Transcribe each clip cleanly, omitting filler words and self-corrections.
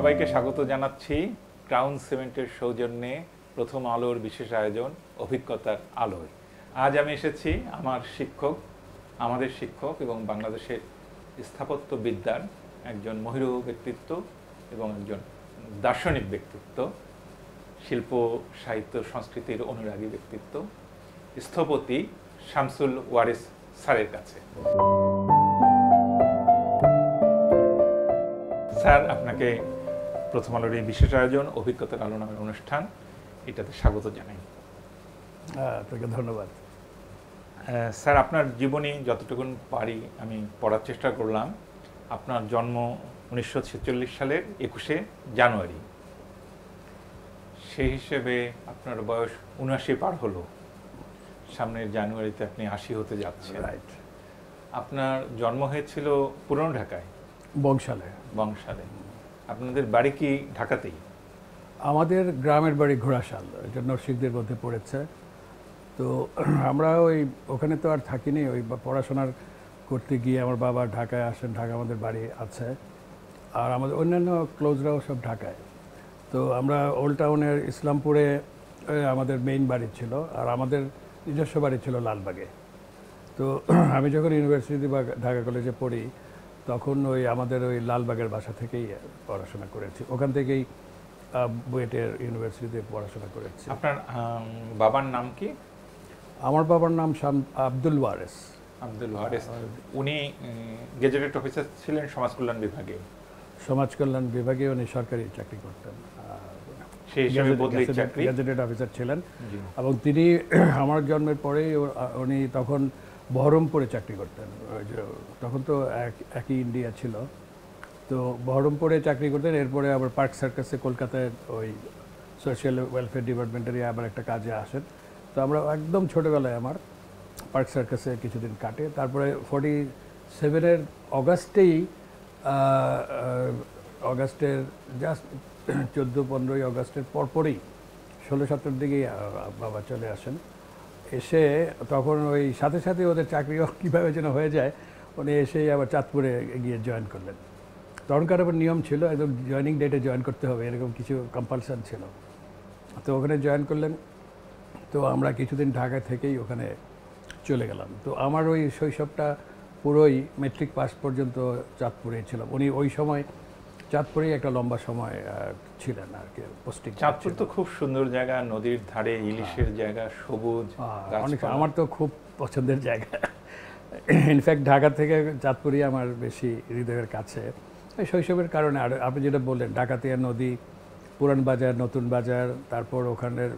সবাইকে স্বাগত জানাচ্ছি ক্রাউন সিমেন্টের সৌজন্যে প্রথম আলোর বিশেষ আয়োজন অভিজ্ঞতার আলোয়। আজ আমি এসেছি আমাদের শিক্ষক এবং বাংলাদেশের স্থাপত্য বিদ্যার একজন মহিরু ব্যক্তিত্ব এবং একজন দার্শনিক ব্যক্তিত্ব, শিল্প সাহিত্য সংস্কৃতির অনুরাগী ব্যক্তিত্ব, স্থপতি শামসুল ওয়ারিস স্যারের কাছে। স্যার, আপনাকে প্রথম আলোর এই বিশেষ আয়োজন অভিজ্ঞতার আলো নামের অনুষ্ঠান, এটাতে স্বাগত জানাই। আপনাকে ধন্যবাদ। স্যার, আপনার জীবনী যতটুকু পারি আমি পড়ার চেষ্টা করলাম। আপনার জন্ম 1946 সালের 21শে জানুয়ারি। সেই হিসেবে আপনার বয়স 79 পার হলো। সামনের জানুয়ারিতে আপনি 80 হতে যাচ্ছেন। রাইট। আপনার জন্ম হয়েছিল পুরনো ঢাকায়, বংশালে। আপনাদের বাড়ি কি ঢাকাতেই? আমাদের গ্রামের বাড়ি ঘোড়াশাল, এটা নরসিংদীর মধ্যে পড়েছে। তো আমরা ওখানে তো আর থাকিনি, পড়াশোনার করতে গিয়ে আমার বাবা ঢাকায় আসেন, ঢাকা আমাদের বাড়ি আছে, আর আমাদের অন্যান্য ক্লোজরাও সব ঢাকায়। তো আমরা ওল্ড টাউনের ইসলামপুরে আমাদের মেইন বাড়ি ছিল, আর আমাদের নিজস্ব বাড়ি ছিল লালবাগে। তো আমি যখন ইউনিভার্সিটি বা ঢাকা কলেজে পড়ি তখন আমাদের লালবাগের বাসা থেকেই পড়াশোনা করেছি, ওখান থেকেই বুয়েটের ইউনিভার্সিটিতে পড়াশোনা করেছি। আপনার বাবার নাম কি? আমার বাবার নাম আব্দুল ওয়ারেস। উনি গেজেটেড অফিসার ছিলেন সমাজ কল্যাণ বিভাগে। সমাজ কল্যাণ বিভাগে উনি সরকারি চাকরি করতেন, সেই হিসেবে বদলি চাকরি, গেজেটেড অফিসার ছিলেন। এবং তিনি আমার জন্মের পরেই উনি তখন বহরমপুরে চাকরি করতেন। তখন তো একই ইন্ডিয়া ছিল, তো বহরমপুরে চাকরি করতেন। এরপরে আবার পার্ক সার্কাসে কলকাতায় সোশ্যাল ওয়েলফেয়ার ডিপার্টমেন্টেরই আবার একটা কাজে আসেন। তো আমরা একদম ছোটোবেলায় আমার পার্ক সার্কাসে কিছুদিন কাটে। তারপরে 47-এর অগাস্টের জাস্ট 14-15 অগাস্টের পরপরই 16-17 দিকেই বাবা চলে আসেন। এসে তখন সাথে সাথে ওদের চাকরিও কীভাবে যেন হয়ে যায়, উনি এসেই আবার চাঁদপুরে গিয়ে জয়েন করলেন। তখনকার আবার নিয়ম ছিল একদম জয়েনিং ডেটে জয়েন করতে হবে, এরকম কিছু কম্পালশন ছিল। তো ওখানে জয়েন করলেন। তো আমরা কিছুদিন ঢাকা থেকেই ওখানে চলে গেলাম। তো আমার শৈশবটা পুরোই মেট্রিক পাস পর্যন্ত চাঁদপুরে ছিলাম। উনি ওই সময় চাঁদপুরেই একটা লম্বা সময় ছিলেন আর কি, পোস্টিং। চাঁদপুর তো খুব সুন্দর জায়গা, নদীর ধারে, ইলিশের জায়গা, সবুজ, অনেক, আমার তো খুব পছন্দের জায়গা। ইনফ্যাক্ট ঢাকা থেকে চাঁদপুরই আমার বেশি হৃদয়ের কাছে, শৈশবের কারণে। আর আপনি যেটা বললেন, ডাকাতিয়া নদী, পুরান বাজার, নতুন বাজার, তারপর ওখানের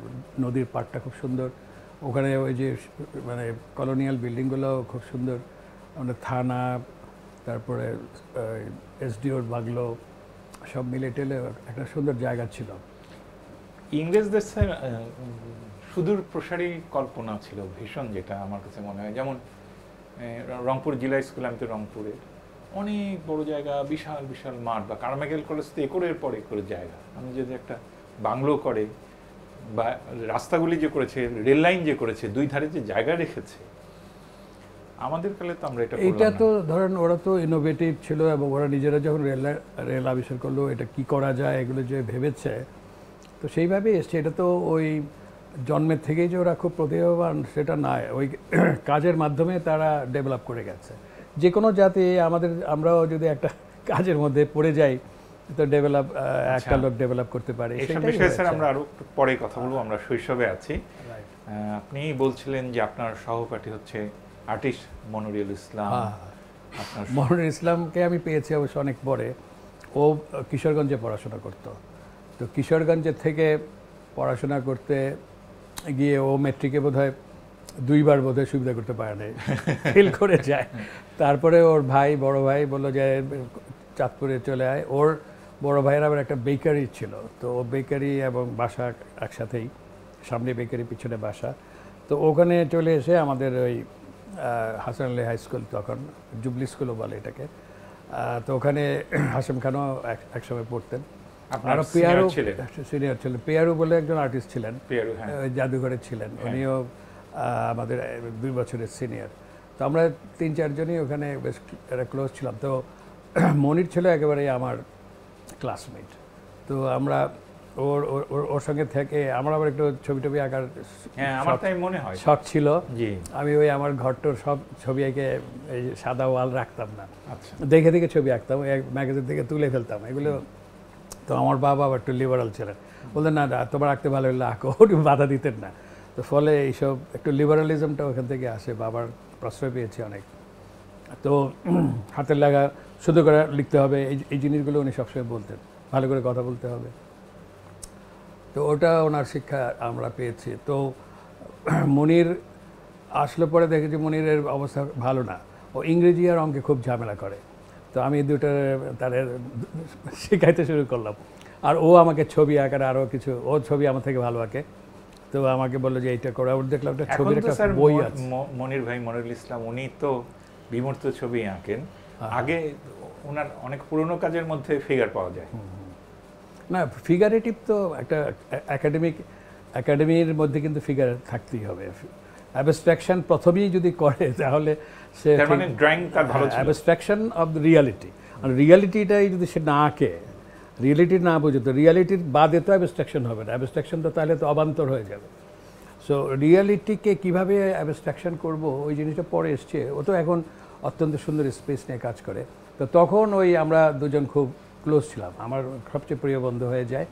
নদীর পাড়টা খুব সুন্দর। ওখানে যে মানে কলোনিয়াল বিল্ডিংগুলো খুব সুন্দর, মানে থানা, তারপরে এসডিওর বাংলো, সব মিলে টেলে একটা সুন্দর জায়গা ছিল। ইংরেজদের সুদূর প্রসারী কল্পনা ছিল ভীষণ, যেটা আমার কাছে মনে হয়। যেমন রংপুর জেলা স্কুল, আমি তো রংপুরের, অনেক বড় জায়গা, বিশাল বিশাল মাঠ, বা কারমাইকেল কলেজ তো একরের পর একরের জায়গা। আমি যদি একটা বাংলো করে, বা রাস্তাগুলি যে করেছে, রেল লাইন যে করেছে, দুই ধারে যে জায়গা রেখেছে, আমাদের কালে তো আমরা এটা তো ধরেন ওরা তো ইনোভেটিভ ছিল, এবং ওরা নিজেরা যখন রেল আবিষ্কার করলো, এটা কি করা যায় এগুলো যে ভেবেছে, তো সেইভাবেই এসছে। এটা তো জন্মের থেকেই যে ওরা খুব প্রতিভাবান সেটা নয়, কাজের মাধ্যমে তারা ডেভেলপ করে গেছে। যে কোনো জাতি, আমরাও যদি একটা কাজের মধ্যে পড়ে যাই তো একটা লোক ডেভেলপ করতে পারে। এইসব বিষয়ে স্যার আমরা আরো পরে কথা বলবো, আমরা শৈশবে আছি। আপনি বলছিলেন যে আপনার সহপাঠী হচ্ছে আর্টিস্ট মনিরুল ইসলাম। মনিরুল ইসলামকে আমি পেয়েছি অবশ্য অনেক পরে। ও কিশোরগঞ্জে পড়াশোনা করত। তো কিশোরগঞ্জের থেকে পড়াশোনা করতে গিয়ে ও মেট্রিকে বোধহয় 2বার বোধহয় সুবিধা করতে পারে না, ফেল করে যায়। তারপরে ওর বড় ভাই বললো যে চাঁদপুরে চলে আয়। ওর বড় ভাইয়ের আবার একটা বেকারি ছিল, তো ও বেকারি এবং বাসা একসাথেই, সামনে বেকারি পিছনে বাসা। তো ওখানে চলে এসে আমাদের হাসান আলী হাই স্কুল, তখন জুবলি স্কুলও বলে এটাকে, তো ওখানে হাসেম খানও একসময় পড়তেন। আরও সিনিয়র ছিলেন, পেয়ারু বলে একজন আর্টিস্ট ছিলেন, জাদুঘরে ছিলেন, উনিও আমাদের 2 বছরের সিনিয়র। তো আমরা 3-4 জনই ওখানে বেশ ক্লোজ ছিলাম। তো মনির ছিল একেবারেই আমার ক্লাসমেট। তো আমরা ওর ওর ওর- ওর সঙ্গে থেকে আমার আবার একটু ছবি টবি আঁকার হ্যাঁ আমার তাই মনে হয়। শখ ছিল। জি আমি ওই আমার ঘরটোর সব ছবি এঁকে এই সাদা ওয়াল রাখতাম না, আচ্ছা দেখে দেখে ছবি আঁকতাম, ম্যাগাজিন থেকে তুলে ফেলতাম এগুলো। তো আমার বাবা আবার একটু লিবারাল ছিলেন, বলতেন না না তোমার আঁকতে ভালো হলে আঁকো, ওটি বাধা দিতেন না। তো ফলে এইসব একটু লিবারালিজমটা ওখান থেকে আসে, বাবার প্রশ্রয় পেয়েছি অনেক। তো হাতের লাগা সুন্দর করে লিখতে হবে, এই জিনিসগুলো উনি সবসময় বলতেন, ভালো করে কথা বলতে হবে। তো ওটা ওনার শিক্ষা আমরা পেয়েছি। তো মনির আসলে পরে দেখেছি মনিরের অবস্থা ভালো না, ও ইংরেজি আর অঙ্কে খুব ঝামেলা করে। তো আমি দুটো তার শেখাইতে শুরু করলাম, আর ও আমাকে ছবি আঁকার আরও কিছু, ও ছবি আমার থেকে ভালো আঁকে। তো আমাকে বললো যে এইটা করে, ওর দেখলাম একটা এখন ছবির তো একটা স্যার বই আছে। মনির ভাই মনিরুল ইসলাম উনি তো বিমূর্ত ছবি আঁকেন। আগে ওনার অনেক পুরনো কাজের মধ্যে ফিগার পাওয়া যায়। না ফিগারেটিভ তো একটা একাডেমির মধ্যে কিন্তু ফিগার থাকতেই হবে। অ্যাবস্ট্রাকশন প্রথমেই যদি করে তাহলে সে তার মানে ড্রয়িং তার ভালো ছিল। অ্যাবস্ট্রাকশন অফ দ্য রিয়ালিটি, আর রিয়ালিটিটাই যদি সে না আঁকে, রিয়ালিটি না বুঝে, তো রিয়ালিটির বাদে তো অ্যাবস্ট্রাকশন হবে না, অ্যাবস্ট্রাকশন তো তাহলে তো অবান্তর হয়ে যাবে। সো রিয়ালিটিকে কীভাবে অ্যাবস্ট্রাকশন করব ওই জিনিসটা পরে এসছে। ও তো এখন অত্যন্ত সুন্দর স্পেস নিয়ে কাজ করে। তো তখন ওই আমরা দুজন খুব ক্লোজ ছিলাম, আমার সবচেয়ে প্রিয় বন্ধু হয়ে যায়।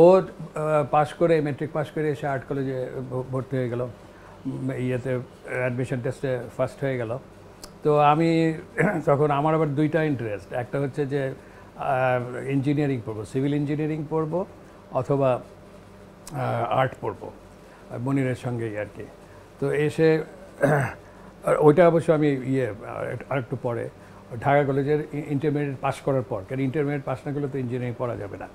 ও পাশ করে, মেট্রিক পাশ করে এসে আর্ট কলেজে ভর্তি হয়ে গেল, ইয়েতে অ্যাডমিশন টেস্টে ফার্স্ট হয়ে গেল। তো আমি তখন আমার আবার দুইটা ইন্টারেস্ট, একটা হচ্ছে যে ইঞ্জিনিয়ারিং পড়বো, সিভিল ইঞ্জিনিয়ারিং পড়বো অথবা আর্ট পড়বো মনিরের সঙ্গেই আর কি। তো এসে ওইটা অবশ্য আমি আরেকটু পরে ঢাকা কলেজের ইন্টারমিডিয়েট পাস করার পর, কারণ ইন্টারমিডিয়েট পাস না করলে তো ইঞ্জিনিয়ারিং পড়া যাবে না।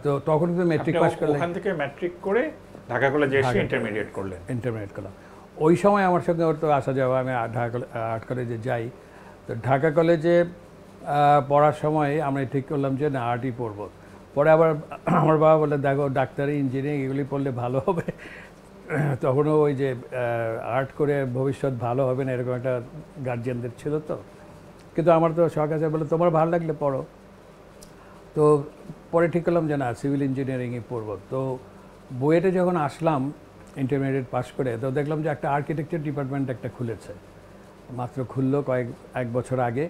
তো তখন কিন্তু মেট্রিক পাস করলে, ওখান থেকে ম্যাট্রিক করে ঢাকা কলেজে এসে ইন্টারমিডিয়েট করলেন। ইন্টারমিডিয়েট করলাম। ওই সময় আমার সঙ্গে ওর তো আসা যাওয়া, আমি ঢাকা আর্ট কলেজে যাই। তো ঢাকা কলেজে পড়ার সময় আমরা ঠিক করলাম যে না আর্টই পড়বো। পরে আবার আমার বাবা বলে দেখো ডাক্তারি ইঞ্জিনিয়ারিং এগুলি পড়লে ভালো হবে। তখনও ওই যে আর্ট করে ভবিষ্যৎ ভালো হবে না এরকম একটা গার্জিয়ানদের ছিল। তো কিন্তু আমার তো শখ আছে, বলে তোমার ভালো লাগলে পড়ো। তো পরে ঠিক করলাম যে না সিভিল ইঞ্জিনিয়ারিংয়ে পড়বো। তো বুয়েটে যখন আসলাম ইন্টারমিডিয়েট পাস করে, তো দেখলাম যে একটা আর্কিটেকচার ডিপার্টমেন্ট একটা খুলেছে, মাত্র খুললো এক বছর আগে।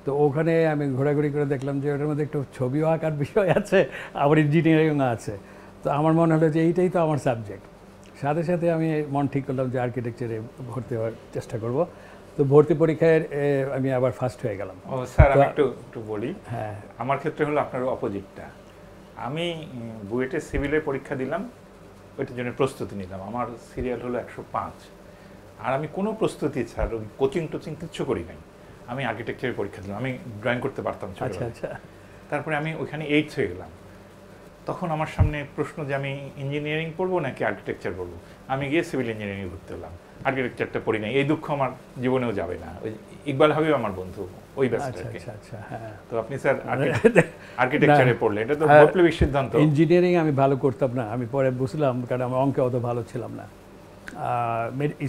তো ওখানে আমি ঘোরাঘুরি করে দেখলাম যে ওটার মধ্যে একটু ছবিও আঁকার বিষয় আছে, আবার ইঞ্জিনিয়ারিংও আছে। তো আমার মনে হলো যে এইটাই তো আমার সাবজেক্ট। সাথে সাথে আমি মন ঠিক করলাম যে আর্কিটেকচারে ভর্তি হওয়ার চেষ্টা করব। তো ভর্তি পরীক্ষায় আমি আবার ফার্স্ট হয়ে গেলাম। ও স্যার আমি একটু বলি। হ্যাঁ, আমার ক্ষেত্রে হলো আপনার অপোজিটটা। আমি বুয়েটে সিভিলের পরীক্ষা দিলাম, ওইটার জন্য প্রস্তুতি নিলাম। আমার সিরিয়াল হলো 105, আর আমি কোনো প্রস্তুতি স্যার কোচিং টোচিং কিচ্ছু করি নাই। আমি আর্কিটেকচারের পরীক্ষা দিলাম, আমি ড্রয়িং করতে পারতাম আচ্ছা ছোটবেলায়। আচ্ছা। তারপরে আমি ওইখানে 8 হয়ে গেলাম। তখন আমার সামনে প্রশ্ন যে আমি ইঞ্জিনিয়ারিং পড়বো নাকি আর্কিটেকচার পড়বো। আমি গিয়ে সিভিল ইঞ্জিনিয়ারিং ভর্তি হলাম, আর্কিটেকচারটা পড়ি নাই। এই দুঃখ আমার জীবনেও যাবে না। ওই ইকবাল হাবিব আমার বন্ধু, ওই আচ্ছা ব্যাচটাকে। আচ্ছা আচ্ছা। হ্যাঁ, তো আপনি স্যার আর্কিটেকচারে পড়লেন, এটা তো বৈপ্লবিক সিদ্ধান্ত। ইঞ্জিনিয়ারিং আমি ভালো করতাম না, আমি পরে বুঝলাম, কারণ আমি অঙ্কে অত ভালো ছিলাম না।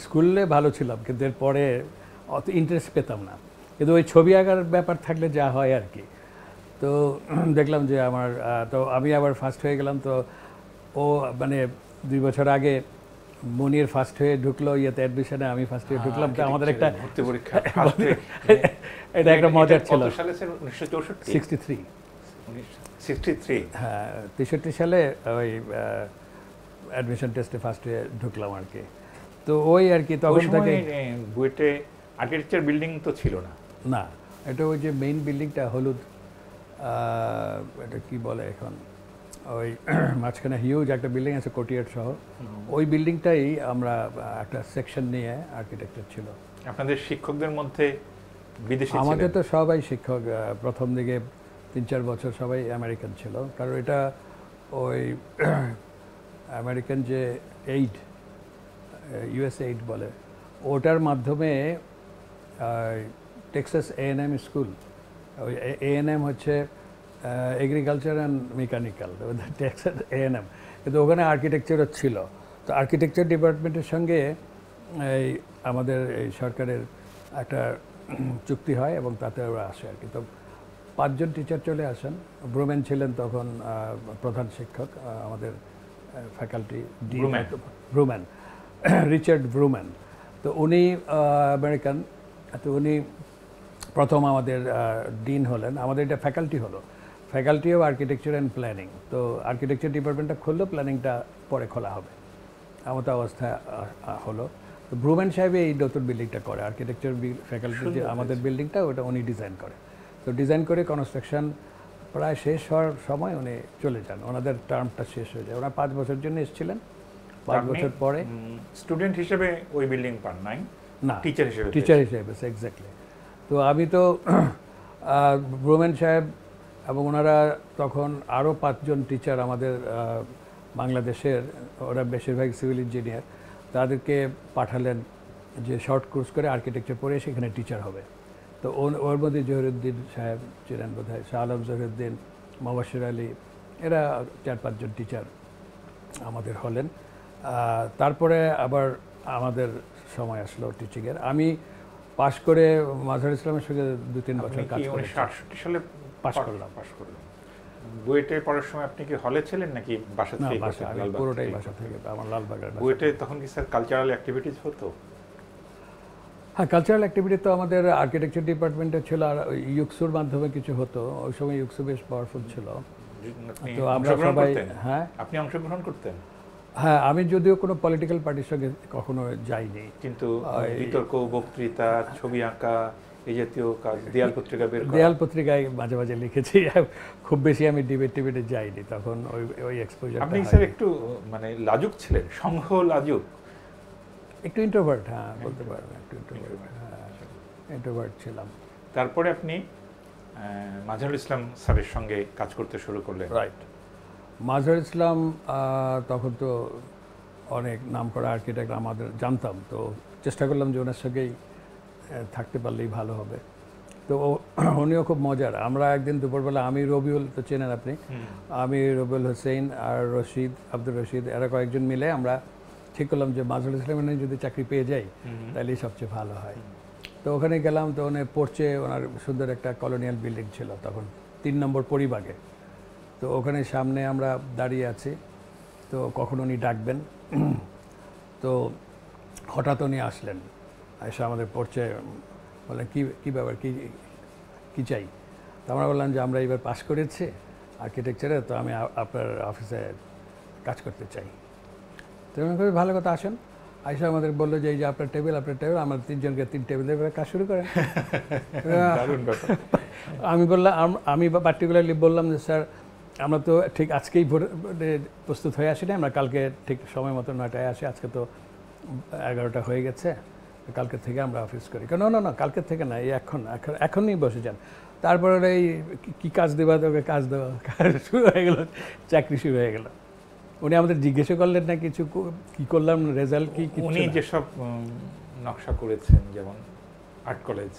স্কুলে ভালো ছিলাম কিন্তু এরপরে অত ইন্টারেস্ট পেতাম না। কিন্তু ওই ছবি আঁকার ব্যাপার থাকলে যা হয় আর কি। তো দেখলাম যে আমার, তো আমি আবার ফার্স্ট হয়ে গেলাম। তো ও মানে 2 বছর আগে মনির ফার্স্ট হয়ে ঢুকলো ইয়েতে অ্যাডমিশনে, আমি ফার্স্ট হয়ে ঢুকলাম। তো আমাদের একটা ভর্তি পরীক্ষা এটা একটা মজার ছিল। কত সালে স্যার? 1964 63। 63। হ্যাঁ, 63 সালে ওই অ্যাডমিশন টেস্টে ফার্স্ট হয়ে ঢুকলাম আর কি। তো ওই আর কি তখন থেকে বুয়েটে আর্কিটেকচার বিল্ডিং তো ছিল না। না, এটা ওই যে মেইন বিল্ডিংটা হলুদ, এটা কি বলে এখন, ওই মাঝখানে হিউজ একটা বিল্ডিং আছে কোটিয়ার সহ, ওই বিল্ডিংটাই আমরা একটা সেকশন নিয়ে আর্কিটেকচার ছিল। আপনাদের শিক্ষকদের মধ্যে বিদেশি আমাদের ছিলেন? তো সবাই শিক্ষক, প্রথম দিকে 3-4 বছর সবাই আমেরিকান ছিল, কারণ এটা ওই আমেরিকান যে এইড, ইউএস এইড বলে, ওটার মাধ্যমে টেক্সাস A&M স্কুল, ওই A&M হচ্ছে agriculture and mechanical, Texas A&M, কিন্তু ওখানে আর্কিটেকচারও ছিল। তো আর্কিটেকচার ডিপার্টমেন্টের সঙ্গে এই আমাদের এই সরকারের একটা চুক্তি হয় এবং তাতে ওরা আসে আর কি। তো 5জন টিচার চলে আসেন। ব্রুম্যান ছিলেন তখন প্রধান শিক্ষক আমাদের ফ্যাকাল্টি, ব্রুম্যান, রিচার্ড ব্রুম্যান। তো উনি আমেরিকান, তো উনি প্রথম আমাদের ডিন হলেন। আমাদের এটা ফ্যাকাল্টি হলো, faculty of architecture and planning. তো আর্কিটেকচার ডিপার্টমেন্টটা খুললো, প্ল্যানিংটা পরে খোলা হবে, এমতো অবস্থা হলো। তো ব্রুম্যান সাহেব এই নতুন বিল্ডিংটা করে, আর্কিটেকচার ফ্যাকাল্টি যে আমাদের বিল্ডিংটা ওটা উনি ডিজাইন করে। তো ডিজাইন করে কনস্ট্রাকশন প্রায় শেষ হওয়ার সময় উনি চলে যান, ওনাদের টার্মটা শেষ হয়ে যায়। ওনারা 5 বছরের জন্য এসেছিলেন, 5 বছর পরে স্টুডেন্ট হিসেবে ওই বিল্ডিং পান নাই, না টিচার হিসেবে। টিচার হিসেবে, এক্স্যাক্টলি। তো আমি তো ব্রুম্যান সাহেব এবং ওনারা তখন আরও 5জন টিচার আমাদের বাংলাদেশের, ওরা বেশিরভাগ সিভিল ইঞ্জিনিয়ার, তাদেরকে পাঠালেন যে শর্ট কোর্স করে আর্কিটেকচার পড়ে সেখানে টিচার হবে। তো ওর মধ্যে জহিরুদ্দিন সাহেব ছিলেন বোধহয়, শাহ আলম জহিরুদ্দিন, মোবাশ্বের আলী, এরা 4-5 জন টিচার আমাদের হলেন। তারপরে আবার আমাদের সময় আসলো টিচিংয়ের। আমি পাশ করে মাজহারুল ইসলামের সঙ্গে 2-3 বছর কাজ করেছি। 1968 সালে পাশ করলাম। বুয়েটে পড়ার সময় আপনি কি হলে ছিলেন নাকি বাসা থেকে? পুরোটাই বাসা থেকে, আমার লালবাগের। বুয়েটে তখন কি স্যার কালচারাল অ্যাক্টিভিটিস হতো? হ্যাঁ, কালচারাল অ্যাক্টিভিটি তো আমাদের আর্কিটেকচার ডিপার্টমেন্টে ছিল, আর ইউকসুর মাধ্যমে কিছু হতো। ওই সময় ইউকসু বেশ পাওয়ারফুল ছিল। তো আমরা সবাই, হ্যাঁ, আপনি অংশগ্রহণ করতেন? হ্যাঁ, আমি যদিও কোনো পলিটিক্যাল পার্টির সঙ্গে কখনো যাইনি, কিন্তু বিতর্ক, বক্তৃতা, ছবি আঁকা, এই জাতীয় কাজ, দেয়াল পত্রিকা বের করা। দেয়াল পত্রিকায় মাঝে মাঝে লিখেছি। খুব বেশি আমি টিবেটে যাইনি তখন, ওই এক্সপোজার। আপনি স্যার একটু মানে লাজুক ছিলেন, সংঘ লাজুক, একটু ইন্ট্রোভার্ট, হ্যাঁ বলতে পারেন, একটু ইন্ট্রোভার্ট ছিলাম। তারপরে আপনি মাজহারুল ইসলাম স্যারের সঙ্গে কাজ করতে শুরু করলেন। রাইট। মাজহারুল ইসলাম তখন তো অনেক নামকরা আর্কিটেক্ট, আমাদের জানতাম, তো চেষ্টা করলাম যে ওনার সঙ্গেই থাকতে পারলেই ভালো হবে। তো উনিও খুব মজার। আমরা একদিন দুপুরবেলা, আমি রবিউল, তো চেনেন আপনি, আমি রবিউল হোসেন আর রশিদ, আব্দুর রশিদ, এরা কয়েকজন মিলে আমরা ঠিক করলাম যে মাজহারুল ইসলামের যদি চাকরি পেয়ে যাই তাহলেই সবচেয়ে ভালো হয়। তো ওখানে গেলাম, তো উনি পড়ছে, ওনার সুন্দর একটা কলোনিয়াল বিল্ডিং ছিল তখন 3 নম্বর পরিবাগে। তো ওখানে সামনে আমরা দাঁড়িয়ে আছি, তো কখন উনি ডাকবেন। তো হঠাৎ উনি আসলেন, এসে আমাদের পড়ছে, বললেন কী ব্যাপার, কী চাই? তো আমরা বললাম যে আমরা এবার পাস করেছি আর্কিটেকচারে, তো আমি আপনার অফিসে কাজ করতে চাই। তো এমন করে, ভালো কথা, আসেন। আইসা আমাদের বললো যে এই যে আপনার টেবিল, আমরা 3 জনকে 3 টেবিলের কাজ শুরু করেন। আমি বললাম, আমি পার্টিকুলারলি বললাম যে স্যার, আমরা তো ঠিক আজকেই প্রস্তুত হয়ে আসি না, আমরা কালকে ঠিক সময় মতো 9টায় আসি, আজকে তো 11টা হয়ে গেছে, কালকে থেকে আমরা অফিস করি। না, কালকের থেকে না, এই এখনই বসে যান। তারপরে এই কী কাজ দেওয়া, তোকে কাজ দেওয়া, শুরু হয়ে গেল, চাকরি শুরু হয়ে গেল। উনি আমাদের জিজ্ঞেসও করলেন না কিছু, কি করলাম, রেজাল্ট কি। উনি যেসব নকশা করেছেন, যেমন আর্ট কলেজ,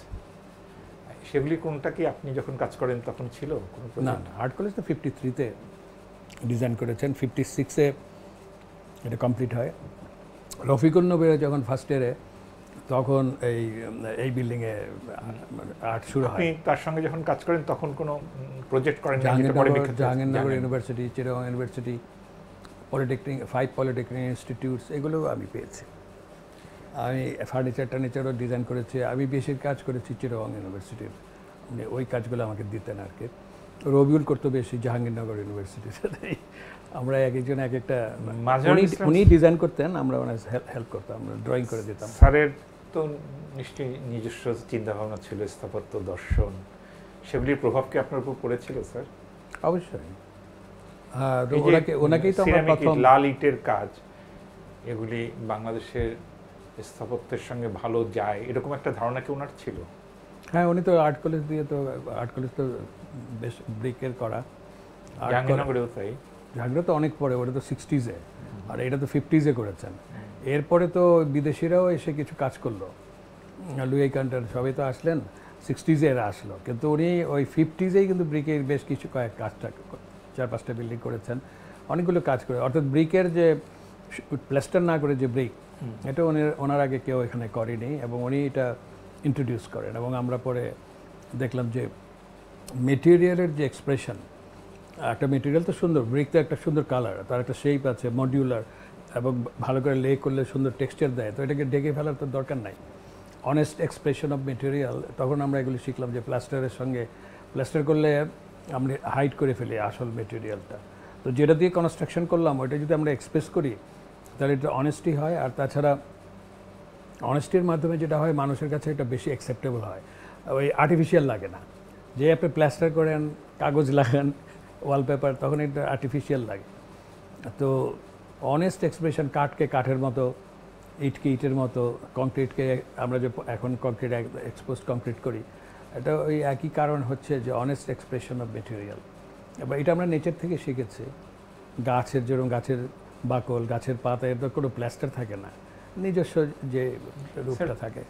সেগুলি কোনটা কি আপনি যখন কাজ করেন তখন ছিল? না, আর্ট কলেজ তো 53-তে ডিজাইন করেছেন, 56-এ এটা কমপ্লিট হয়। রফিকুল নবীরা যখন ফার্স্ট ইয়ারে, তখন এই বিল্ডিংয়ে আর্ট শুরু হয়। আপনি তার সঙ্গে যখন কাজ করেন তখন কোনো প্রজেক্ট করেন? Jahangirnagar university, Chittagong university, polytechnic, 5 polytechnic institutes, এগুলোও আমি পেয়েছি। আমি ফার্নিচারও ডিজাইন করেছি। আমি বেশি কাজ করেছি চিটাগং ইউনিভার্সিটির, মানে ওই কাজগুলো আমাকে দিতেন আর কি। রবিউল করতো বেশি জাহাঙ্গীরনগর ইউনিভার্সিটির সাথে। আমরা এক একজন এক একটা, উনি ডিজাইন করতেন, আমরা ওনার হেল্প করতাম, আমরা ড্রয়িং করে দিতাম। স্যারের তো নিশ্চয়ই নিজস্ব চিন্তাভাবনা ছিল, স্থাপত্য, দর্শন, সেগুলির প্রভাব কি আপনার উপর পড়েছিল স্যার? অবশ্যই। হ্যাঁ, ওনাকেই তো আমরা প্রথম, লাল ইটের কাজ, এগুলি বাংলাদেশের স্থাপত্যের সঙ্গে ভালো যায়, এরকম একটা ধারণা কি ওনার ছিল? হ্যাঁ, উনি তো আর্ট কলেজ তো বেশ ব্রিকের করা। জাহাঙ্গীরনগরেও তাই? জাহাঙ্গীর তো অনেক পরে, ওটা তো 60s-এ, আর এটা তো 50s-এ করেছেন। এরপরে তো বিদেশিরাও এসে কিছু কাজ করলো, লুই কান্টার সবাই তো আসলেন, 60s-এ এরা আসলো, কিন্তু উনি ওই 50s-এই কিন্তু ব্রিকের বেশ কিছু কাজটা, 4-5টা বিল্ডিং করেছেন, অনেকগুলো কাজ করে। অর্থাৎ ব্রিকের যে প্লাস্টার না করে যে ব্রিক, এটা ওনার আগে কেউ এখানে করেনি, এবং উনি এটা ইন্ট্রোডিউস করেন। এবং আমরা পরে দেখলাম যে মেটেরিয়ালের যে এক্সপ্রেশন, একটা মেটেরিয়াল তো সুন্দর, ব্রিক তো একটা সুন্দর কালার, তার একটা শেপ আছে, মডিউলার, এবং ভালো করে লে করলে সুন্দর টেক্সচার দেয়, তো এটাকে ঢেকে ফেলার তো দরকার নাই। অনেস্ট এক্সপ্রেশন অফ মেটেরিয়াল, তখন আমরা এগুলি শিখলাম যে প্লাস্টারের সঙ্গে, প্লাস্টার করলে আমরা হাইড করে ফেলি আসল মেটেরিয়ালটা। তো যেটা দিয়ে কনস্ট্রাকশন করলাম ওইটা যদি আমরা এক্সপ্রেস করি তাহলে এটা অনেস্টি হয়। আর তাছাড়া অনেস্টির মাধ্যমে যেটা হয়, মানুষের কাছে এটা বেশি অ্যাকসেপ্টেবল হয়, ওই আর্টিফিশিয়াল লাগে না। যে আপনি প্লাস্টার করেন, কাগজ লাগান, ওয়ালপেপার, তখন এটা আর্টিফিশিয়াল লাগে। তো অনেস্ট এক্সপ্রেশন, কাঠকে কাঠের মতো, ইটকে ইটের মতো, কংক্রিটকে আমরা যে এখন কংক্রিট এক্সপোজ কংক্রিট করি, এটা ওই একই কারণ হচ্ছে যে অনেস্ট এক্সপ্রেশন অফ মেটেরিয়াল। এবার এটা আমরা নেচার থেকে শিখেছি। গাছের যেরকম গাছের বাকল, গাছের পাতা, এর তো কোনো প্লাস্টার থাকে না, নিজস্ব যে রূপটা থাকে।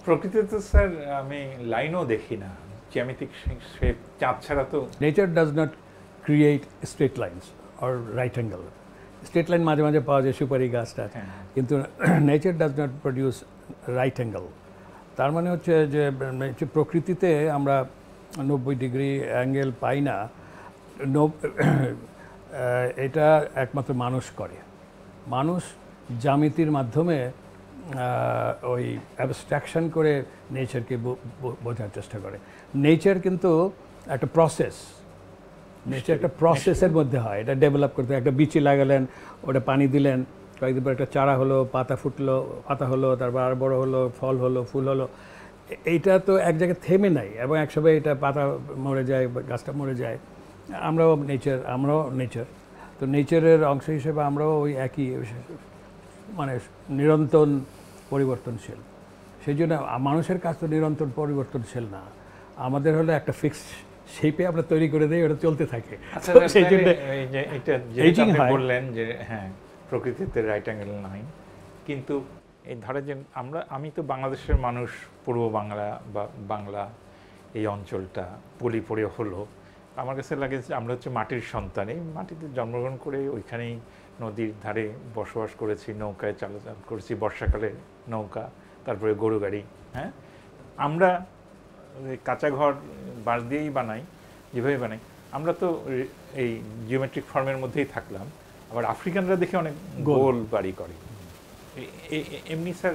প্রকৃতিতে তো স্যার আমি লাইনও দেখি না, জ্যামিতিক শেপ, চাপ ছাড়া তো। Nature does not create straight lines or right angle. Straight line মাঝে মাঝে পাওয়া যায় সুপারি গাছটা, কিন্তু nature does not produce right angle. তার মানে হচ্ছে যে প্রকৃতিতে আমরা 90 ডিগ্রি অ্যাঙ্গেল পাই না, এটা একমাত্র মানুষ করে। মানুষ জ্যামিতির মাধ্যমে ওই অ্যাবস্ট্রাকশন করে নেচারকে বোঝার চেষ্টা করে। নেচার কিন্তু একটা প্রসেস, নেচার একটা প্রসেসের মধ্যে হয়। এটা ডেভেলপ করতে, একটা বিচি লাগালেন, ওটা পানি দিলেন, কয়েকদিন পর একটা চারা হলো, পাতা ফুটলো, পাতা হলো, তারপর আর বড় হলো, ফল হলো, ফুল হলো। এইটা তো এক জায়গায় থেমে নাই, এবং একসময় এটা পাতা মরে যায়, গাছটা মরে যায়। আমরাও নেচার। তো নেচারের অংশ হিসেবে আমরাও ওই একই, মানে নিরন্তর পরিবর্তনশীল। সেই জন্য মানুষের কাজ তো নিরন্তর পরিবর্তনশীল না, আমাদের হলো একটা ফিক্সড শেপে আমরা তৈরি করে দিই, ওটা চলতে থাকে। সেই জন্য এইটা বললেন যে হ্যাঁ, প্রকৃতিতে রাইট অ্যাঙ্গেল নাই, কিন্তু এই ধরে যে আমি তো বাংলাদেশের মানুষ, পূর্ব বাংলা বা বাংলা এই অঞ্চলটা পলি পড়ে হলো, আমার কাছে লাগে যে আমরা হচ্ছে মাটির সন্তান। এই মাটিতে জন্মগ্রহণ করে ওইখানেই নদীর ধারে বসবাস করেছি, নৌকায় চলাচল করেছি, বর্ষাকালে নৌকা, তারপরে গরু গাড়ি। হ্যাঁ, আমরা কাঁচা ঘর বাঁশ দিয়েই বানাই, যেভাবে বানাই, আমরা তো এই জিওমেট্রিক ফর্মের মধ্যেই থাকলাম। আবার আফ্রিকানরা দেখে অনেক গোল বাড়ি করে। এমনি স্যার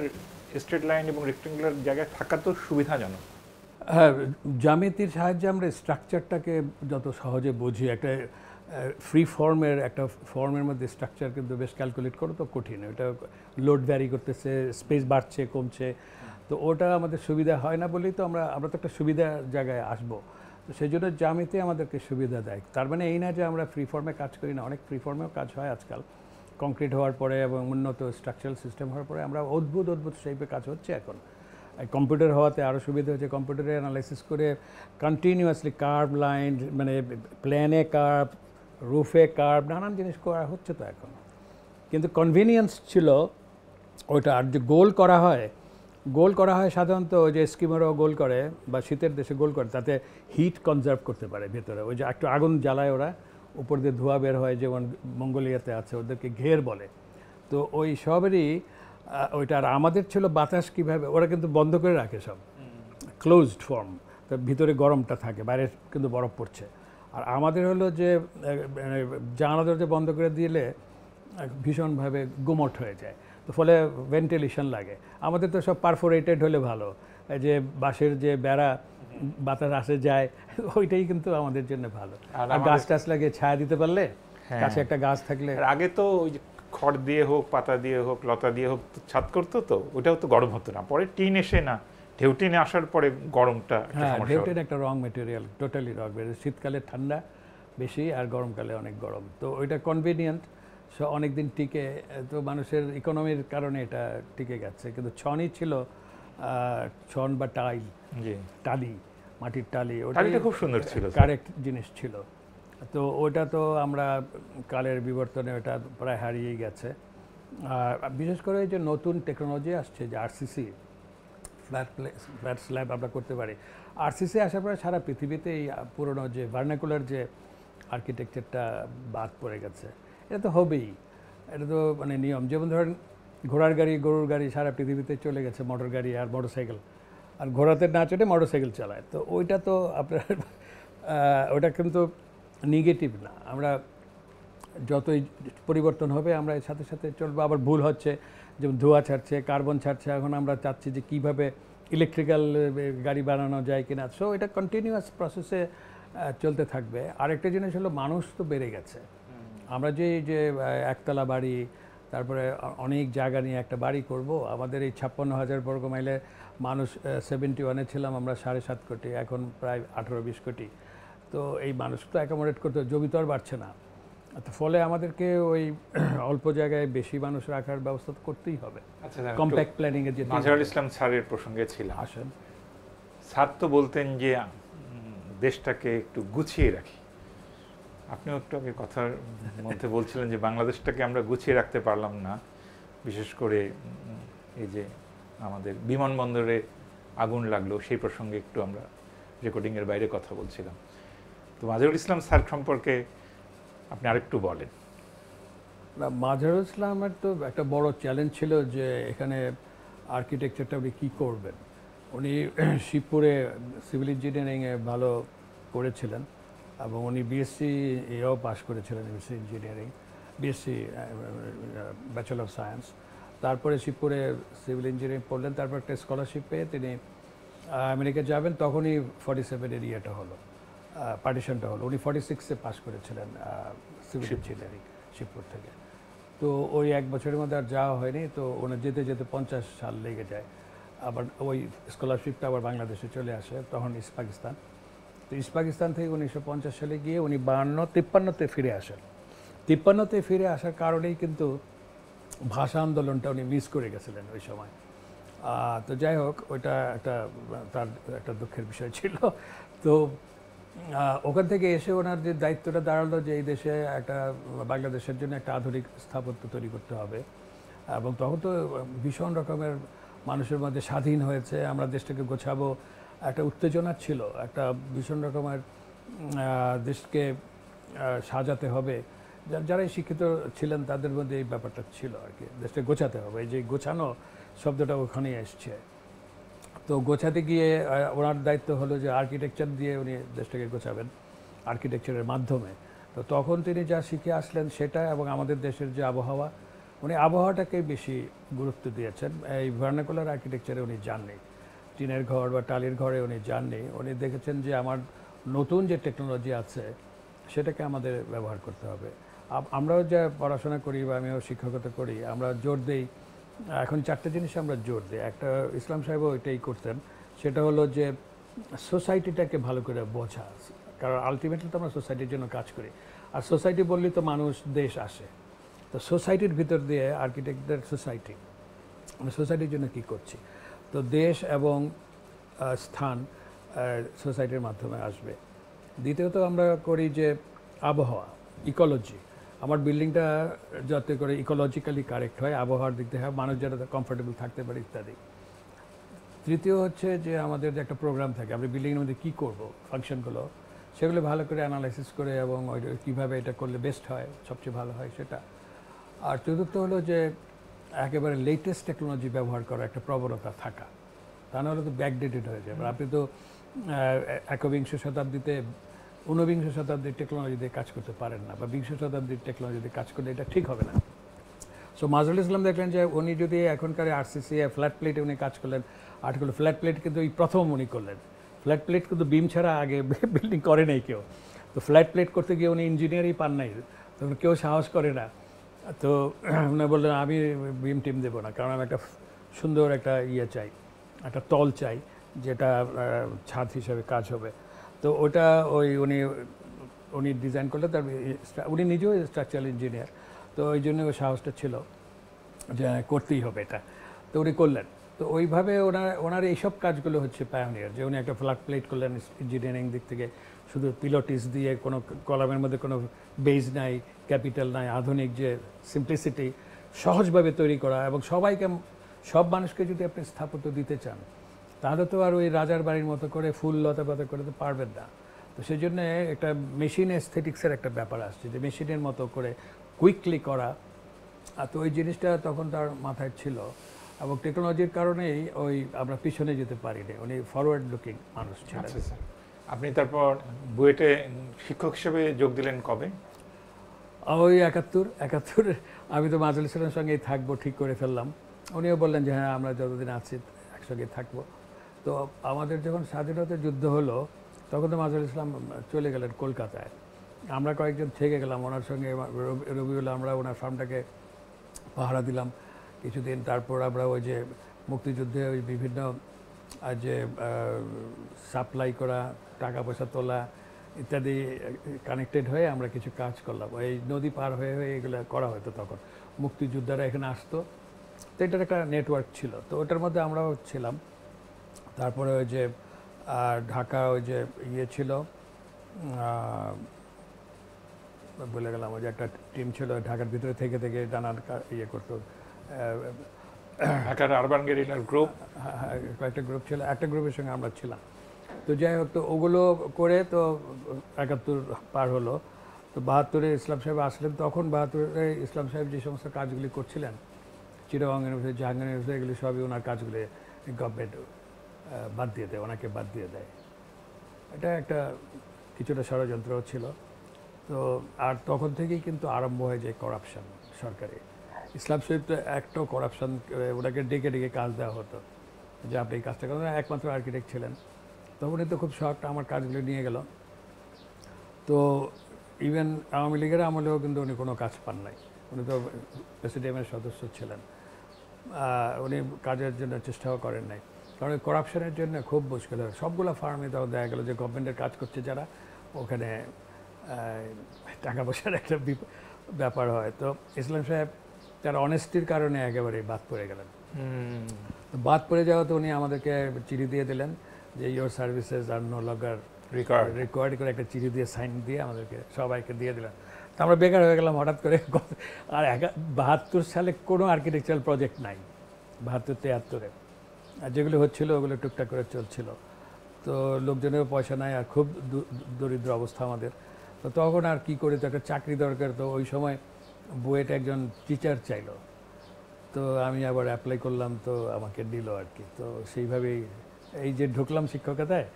স্ট্রেট লাইন এবং রেক্টেঙ্গুলার জায়গায় থাকা তো সুবিধাজনক। হ্যাঁ, জ্যামিতির সাহায্যে আমরা স্ট্রাকচারটাকে যত সহজে বুঝি। একটা ফ্রি ফর্মের একটা ফর্মের মধ্যে স্ট্রাকচার কিন্তু বেশ ক্যালকুলেট করা তো কঠিন। ওটা লোড ভ্যারি করতেছে, স্পেস বাড়ছে কমছে, তো ওটা আমাদের সুবিধা হয় না বলেই তো আমরা তো একটা সুবিধার জায়গায় আসবো। তো সেই জন্য জ্যামিতি আমাদেরকে সুবিধা দেয়। তার মানে এই না যে আমরা ফ্রি ফর্মে কাজ করি না, অনেক ফ্রি ফর্মেও কাজ হয় আজকাল। কংক্রিট হওয়ার পরে এবং উন্নত স্ট্রাকচারাল সিস্টেম হওয়ার পরে আমরা অদ্ভুত শেপে কাজ হচ্ছে এখন। কম্পিউটার হওয়াতে আরও সুবিধা হচ্ছে, কম্পিউটারে অ্যানালাইসিস করে কন্টিনিউয়াসলি কার্ভ লাইন, মানে প্ল্যানে কার্ভ, রুফে কার্ভ, নানান জিনিস করা হচ্ছে তো এখন। কিন্তু কনভিনিয়েন্স ছিল ওইটা। আর যে গোল করা হয় সাধারণত ওই যে স্কিমারও গোল করে, বা শীতের দেশে গোল করে, তাতে হিট কনজার্ভ করতে পারে ভেতরে। ওই যে একটু আগুন জ্বালায় ওরা, উপর দিয়ে ধোঁয়া বের হয়, যেমন মঙ্গোলিয়াতে আছে, ওদেরকে ঘের বলে। তো ওই সবেরই ওইটা। আর আমাদের ছিল বাতাস কীভাবে, ওরা কিন্তু বন্ধ করে রাখে সব, ক্লোজড ফর্ম, তো ভিতরে গরমটা থাকে, বাইরে কিন্তু বরফ পড়ছে। আর আমাদের হলো যে জানালা দরজা বন্ধ করে দিলে ভীষণভাবে গুমট হয়ে যায়, তো ফলে ভেন্টিলেশন লাগে। আমাদের তো সব পারফোরেটেড হলে ভালো, যে বাঁশের যে বেড়া, বাতাস আসে যায়, ওইটাই কিন্তু আমাদের জন্য ভালো। আর গাছ টাছ লাগিয়ে ছায়া দিতে পারলে, কাছে একটা গাছ থাকলে। আগে তো ওই যে খড় দিয়ে হোক, পাতা দিয়ে হোক, লতা দিয়ে হোক ছাদ করতো, তো ওটাও তো গরম হতো না। পরে টিন এসে না, ঢেউ টিনে আসার পরে গরমটা। হ্যাঁ, ঢেউ টিন একটা রং মেটেরিয়াল, টোটালি রং। শীতকালে ঠান্ডা বেশি আর গরমকালে অনেক গরম, তো ওইটা কনভিনিয়েন্ট, অনেক দিন টিকে। তো মানুষের ইকোনমির কারণে এটা টিকে গেছে। কিন্তু ছনই ছিল, ছন বা টালি, মাটির টালি, ওটা খুব সুন্দর ছিল, কারেক্ট জিনিস ছিল। তো ওটা তো আমরা কালের বিবর্তনে ওটা প্রায় হারিয়েই গেছে। আর বিশেষ করে এই যে নতুন টেকনোলজি আসছে, যে আরসিসি, ফ্ল্যাট স্ল্যাব আমরা করতে পারি। আরসিসি আসার পরে সারা পৃথিবীতে এই পুরনো যে ভার্নাকুলার যে আর্কিটেকচারটা বাদ পড়ে গেছে। এটা তো হবেই, এটা তো মানে নিয়ম। যেমন ধরেন ঘোড়ার গাড়ি, গরুর গাড়ি সারা পৃথিবীতে চলে গেছে, মোটর গাড়ি আর মোটরসাইকেল। আর ঘোড়াতে না চড়ে মোটরসাইকেল চালায়। তো ওইটা তো আপনার ওটা কিন্তু নেগেটিভ না। আমরা যতই পরিবর্তন হবে আমরা এর সাথে সাথে চলবো। আবার ভুল হচ্ছে, যেমন ধোঁয়া ছাড়ছে, কার্বন ছাড়ছে, এখন আমরা চাচ্ছি যে কীভাবে ইলেকট্রিক্যাল গাড়ি বানানো যায় কিনা। সো এটা কন্টিনিউয়াস প্রসেসে চলতে থাকবে। আরেকটা জিনিস হলো মানুষ তো বেড়ে গেছে। আমরা যে একতলা বাড়ি, তারপরে অনেক জায়গা নিয়ে একটা বাড়ি করব, আমাদের এই 56,000 বর্গ মাইলে মানুষ 71-এ ছিলাম আমরা 7.5 কোটি, এখন প্রায় 18-20 কোটি। তো এই মানুষ তো অ্যাকোমোডেট করতে, জমি তো আর বাড়ছে না। তো ফলে আমাদেরকে ওই অল্প জায়গায় বেশি মানুষ রাখার ব্যবস্থা করতেই হবে। আচ্ছা, কম্প্যাক্ট প্ল্যানিং এর যে মাজহারুল ইসলাম স্যারের প্রসঙ্গে ছিলাম। আসেন, স্যার তো বলতেন যে দেশটাকে একটু গুছিয়ে রাখি। আপনিও একটু আগে কথার মধ্যে বলছিলেন যে বাংলাদেশটাকে আমরা গুছিয়ে রাখতে পারলাম না, বিশেষ করে এই যে আমাদের বিমানবন্দরে আগুন লাগলো সেই প্রসঙ্গে একটু আমরা রেকর্ডিংয়ের বাইরে কথা বলছিলাম। তো মাজহারুল ইসলাম স্যার সম্পর্কে আপনি আরেকটু বলেন। না, মাজহারুল ইসলামের তো একটা বড় চ্যালেঞ্জ ছিল যে এখানে আর্কিটেকচারটা উনি কী করবেন। উনি শিবপুরে সিভিল ইঞ্জিনিয়ারিংয়ে ভালো করেছিলেন এবং উনি বিএসসি এও পাশ করেছিলেন, BSc engineering, BSc bachelor of science. তারপরে শিবপুরে সিভিল ইঞ্জিনিয়ারিং পড়লেন, তারপর একটা স্কলারশিপ পেয়ে তিনি আমেরিকা যাবেন। তখনই 47-এর ইয়েটা হলো, পার্টিশনটা হলো। উনি 46-এ পাশ করেছিলেন সিভিল ইঞ্জিনিয়ারিং শিবপুর থেকে। তো ওই 1 বছরের মধ্যে আর যাওয়া হয়নি। তো ওনার যেতে যেতে 50 সাল লেগে যায়। আবার ওই স্কলারশিপটা আবার বাংলাদেশে চলে আসে, তখন ইস্ট পাকিস্তান। তো ইস্ট পাকিস্তান থেকে 1950 সালে গিয়ে উনি 52-53-তে ফিরে আসেন। 53-তে ফিরে আসার কারণেই কিন্তু ভাষা আন্দোলনটা উনি মিস করে গেছিলেন ওই সময়। তো যাই হোক, ওইটা তার একটা দুঃখের বিষয় ছিল। তো ওখান থেকে এসে ওনার যে দায়িত্বটা দাঁড়ালো যে এই দেশে একটা বাংলাদেশের জন্য একটা আধুনিক স্থাপত্য তৈরি করতে হবে। এবং তখন তো ভীষণ রকমের মানুষের মধ্যে স্বাধীন হয়েছে, আমরা দেশটাকে গোছাবো, একটা উত্তেজনা ছিল, একটা ভীষণ রকমের দেশকে সাজাতে হবে। যারাই শিক্ষিত ছিলেন তাদের মধ্যে এই ব্যাপারটা ছিল আর কি, দেশটা গোছাতে হবে। এই যে গোছানো শব্দটা ওখানেই এসছে। তো গোছাতে গিয়ে ওনার দায়িত্ব হলো যে আর্কিটেকচার দিয়ে উনি দেশটাকে গোছাবেন, আর্কিটেকচারের মাধ্যমে। তো তখন তিনি যা শিখে আসলেন সেটা, এবং আমাদের দেশের যে আবহাওয়া, উনি আবহাওয়াটাকে বেশি গুরুত্ব দিয়েছেন। এই ভার্নাকুলার আর্কিটেকচারে উনি যাননি, টিনের ঘর বা টালির ঘরে উনি যাননি। উনি দেখেছেন যে আমার নতুন যে টেকনোলজি আছে সেটাকে আমাদের ব্যবহার করতে হবে। আমরাও যা পড়াশোনা করি বা আমিও শিক্ষকতা করি, আমরা জোর দিই, এখন 4টে জিনিস আমরা জোর দিই। একটা ইসলাম সাহেবও এটাই করতেন, সেটা হলো যে সোসাইটিটাকে ভালো করে বোঝা। কারণ আলটিমেটলি তো আমরা সোসাইটির জন্য কাজ করি, আর সোসাইটি বললেই তো মানুষ, দেশ আসে। তো সোসাইটির ভিতর দিয়ে আর্কিটেক্টদের সোসাইটি, আমরা সোসাইটির জন্য কী করছি। তো দেশ এবং স্থান সোসাইটির মাধ্যমে আসবে। দ্বিতীয়ত আমরা করি যে আবহাওয়া, ইকোলজি। আমার বিল্ডিংটা যাতে করে ইকোলজিক্যালি কারেক্ট হয়, আবহাওয়ার দিক থেকে মানুষ যাতে কমফোর্টেবল থাকতে পারে ইত্যাদি। তৃতীয় হচ্ছে যে আমাদের যে একটা প্রোগ্রাম থাকে, আমরা বিল্ডিংয়ের মধ্যে কী করব, ফাংশনগুলো, সেগুলো ভালো করে অ্যানালাইসিস করে এবং কীভাবে এটা করলে বেস্ট হয়, সবচেয়ে ভালো হয় সেটা। আর চতুর্থ হলো যে একেবারে লেটেস্ট টেকনোলজি ব্যবহার করা একটা প্রবণতা থাকা, তা নাহলে তো ব্যাকডেটেড হয়ে যাবে। আপনি তো 21 শতাব্দীতে 19 শতাব্দীর টেকনোলজি দিয়ে কাজ করতে পারেন না, বা 20 শতাব্দীর টেকনোলজি দিয়ে কাজ করলে এটা ঠিক হবে না। সো মাজহারুল ইসলাম দেখলেন যে উনি যদি এখনকার আরসিসি ফ্ল্যাট প্লেটে উনি কাজ করলেন, আর্টিকেল ফ্ল্যাট প্লেট কিন্তু এই প্রথম উনি করলেন। ফ্ল্যাট প্লেট কিন্তু বিম ছাড়া আগে বিল্ডিং করে নাই কেউ। তো ফ্ল্যাট প্লেট করতে গিয়ে উনি ইঞ্জিনিয়ারই পান নাই, তখন কেউ সাহস করে না। তো উনি বললেন আমি বিম টিম দেবো না, কারণ আমি একটা সুন্দর একটা ইয়ে চাই, একটা তল চাই যেটা ছাদ হিসাবে কাজ হবে। তো ওটা উনি ডিজাইন করলে তার, উনি নিজেও স্ট্রাকচারাল ইঞ্জিনিয়ার, তো ওই জন্য ওই সাহসটা ছিল যে করতেই হবে এটা। তো উনি করলেন। তো ওইভাবে ওনার এইসব কাজগুলো হচ্ছে পায়োনিয়ার, যে উনি একটা ফ্ল্যাট প্লেট করলেন ইঞ্জিনিয়ারিং দিক থেকে, শুধু পিলোটিস দিয়ে, কোনো কলামের মধ্যে কোনো বেজ নাই, ক্যাপিটাল নাই, আধুনিক যে সিম্পলিসিটি, সহজভাবে তৈরি করা। এবং সব মানুষকে যদি আপনি স্থাপত্য দিতে চান, তাহলে তো আর ওই রাজার বাড়ির মতো করে ফুল লতা পাতা করে তো পারবেন না। তো সেই জন্য একটা মেশিন এস্থেটিক্সের একটা ব্যাপার আসছে, যে মেশিনের মতো করে কুইকলি করা। আর তো ওই জিনিসটা তখন তার মাথায় ছিল। এবং টেকনোলজির কারণেই ওই আমরা পিছনে যেতে পারিনি, উনি ফরওয়ার্ড লুকিং মানুষ ছিলেন। আচ্ছা স্যার, আপনি তারপর বুয়েটে শিক্ষক হিসেবে যোগ দিলেন কবে? ওই ৭১ আমি তো মাজুল ইসলামের সঙ্গেই থাকবো ঠিক করে ফেললাম। উনিও বললেন যে হ্যাঁ আমরা যতদিন আছি একসঙ্গে থাকবো। তো আমাদের যখন স্বাধীনতা যুদ্ধ হলো তখন তো মাজুল ইসলাম চলে গেলেন কলকাতায়, আমরা কয়েকজন থেকে গেলাম ওনার সঙ্গে, রবিউল আমরা ওনার ফার্মটাকে পাহারা দিলাম কিছুদিন। তারপর আমরা ওই যে মুক্তিযুদ্ধে ওই বিভিন্ন যে সাপ্লাই করা, টাকা পয়সা তোলা ইত্যাদি কানেক্টেড হয়ে আমরা কিছু কাজ করলাম। ওই নদী পার হয়ে হয়ে এগুলো করা হতো, তখন মুক্তিযোদ্ধারা এখানে আসতো, তো এটার একটা নেটওয়ার্ক ছিল, তো ওটার মধ্যে আমরাও ছিলাম। তারপরে ওই যে ঢাকা ওই যে ইয়ে ছিল, বলে গেলাম, ওই যে একটা টিম ছিল ঢাকার ভিতরে থেকে থেকে নানান ইয়ে করতো, ঢাকার আরবান গেরিলার গ্রুপ, কয়েকটা গ্রুপ ছিল, একটা গ্রুপের সঙ্গে আমরা ছিলাম। তো যাই হোক, তো ওগুলো করে তো ৭১ পার হলো। তো ৭২-এ ইসলাম সাহেব আসলেন, তখন ৭২-এ ইসলাম সাহেব যে সমস্ত কাজগুলি করছিলেন চিটাগং ইউনিভার্সিটি, জাহাঙ্গীর ইউনিভার্সিটি, এগুলি সবই ওনার কাজগুলি গভর্নমেন্ট বাদ দিয়ে দেয়, ওনাকে বাদ দিয়ে দেয়। এটা একটা কিছুটা ষড়যন্ত্র ছিল। তো আর তখন থেকেই কিন্তু আরম্ভ হয়ে যায় করাপশন সরকারি। ইসলাম সাহেব তো একটাও করাপশন, ওনাকে ডেকে ডেকে কাজ দেওয়া হতো যে আপনি এই কাজটা করেন, একমাত্র আর্কিটেক্ট ছিলেন। তখনই তো খুব শখ আমার কাজগুলো নিয়ে গেল। তো ইভেন আওয়ামী লীগের আমলেও কিন্তু উনি কোনো কাজ পান নাই, উনি তো প্রেসিডিয়ামের সদস্য ছিলেন, উনি কাজের জন্য চেষ্টাও করেন নাই, কারণ করাপশনের জন্য খুব মুশকিল হয়। সবগুলো ফার্মে তাও দেখা গেলো যে গভর্নমেন্টের কাজ করছে যারা, ওখানে টাকা পয়সার একটা ব্যাপার হয়। তো ইসলাম সাহেব তার অনেস্টির কারণে একেবারে বাদ পড়ে গেলেন। তো বাদ পড়ে যাওয়াতে উনি আমাদেরকে চিঠি দিয়ে দিলেন যে your services are no longer required করে একটা চিঠি দিয়ে সাইন দিয়ে আমাদেরকে সবাইকে দিয়ে দিলেন। তো আমরা বেকার হয়ে গেলাম হঠাৎ করে। আর ৭২ সালে কোনো আর্কিটেকচারাল প্রজেক্ট নাই, ৭২-৭৩-এ, আর যেগুলো হচ্ছিলো ওগুলো টুকটাক করে চলছিল। তো লোকজনেরও পয়সা নাই, আর খুব দরিদ্র অবস্থা আমাদের। তো তখন আর কি করে, তো একটা চাকরি দরকার। তো ওই সময় বুয়েটে একজন টিচার চাইলো, তো আমি আবার অ্যাপ্লাই করলাম, তো আমাকে দিল আর কি। তো সেইভাবেই এই যে ঢুকলাম শিক্ষকতায়,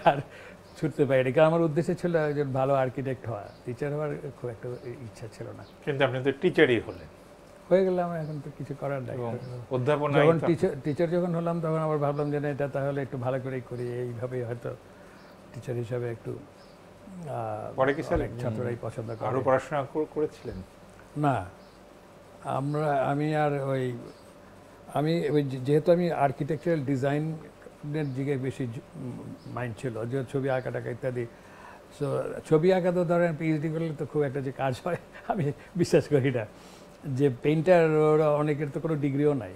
আর ছুটতে পারি। কারণ আমার উদ্দেশ্য ছিল একজন ভালো আর্কিটেক্ট হওয়া, টিচার হওয়ার খুব একটা ইচ্ছা ছিল না। কিন্তু আপনি তো টিচারই হলেন, হয়ে গেলাম, এখন তো কিছু করার নাই। অধ্যাপনা যখন টিচার যখন হলাম তখন আবার ভাবলাম যে না, এটা তাহলে একটু ভালো করেই করি, এইভাবেই হয়তো টিচার হিসাবে একটু পরে কি স্যার ছাত্ররাই পছন্দ করে। আরো পড়াশোনা করেছিলেন? না, আমি ওই যেহেতু আমি আর্কিটেকচারাল ডিজাইনের দিকে বেশি মাইন্ড ছিল, যে ছবি আঁকা টাকা ইত্যাদি। সো ছবি আঁকা তো ধরেন পিএইচডি করলে তো খুব একটা যে কাজ হয় আমি বিশ্বাস করি না। যে পেইন্টার অনেকের তো কোনো ডিগ্রিও নাই,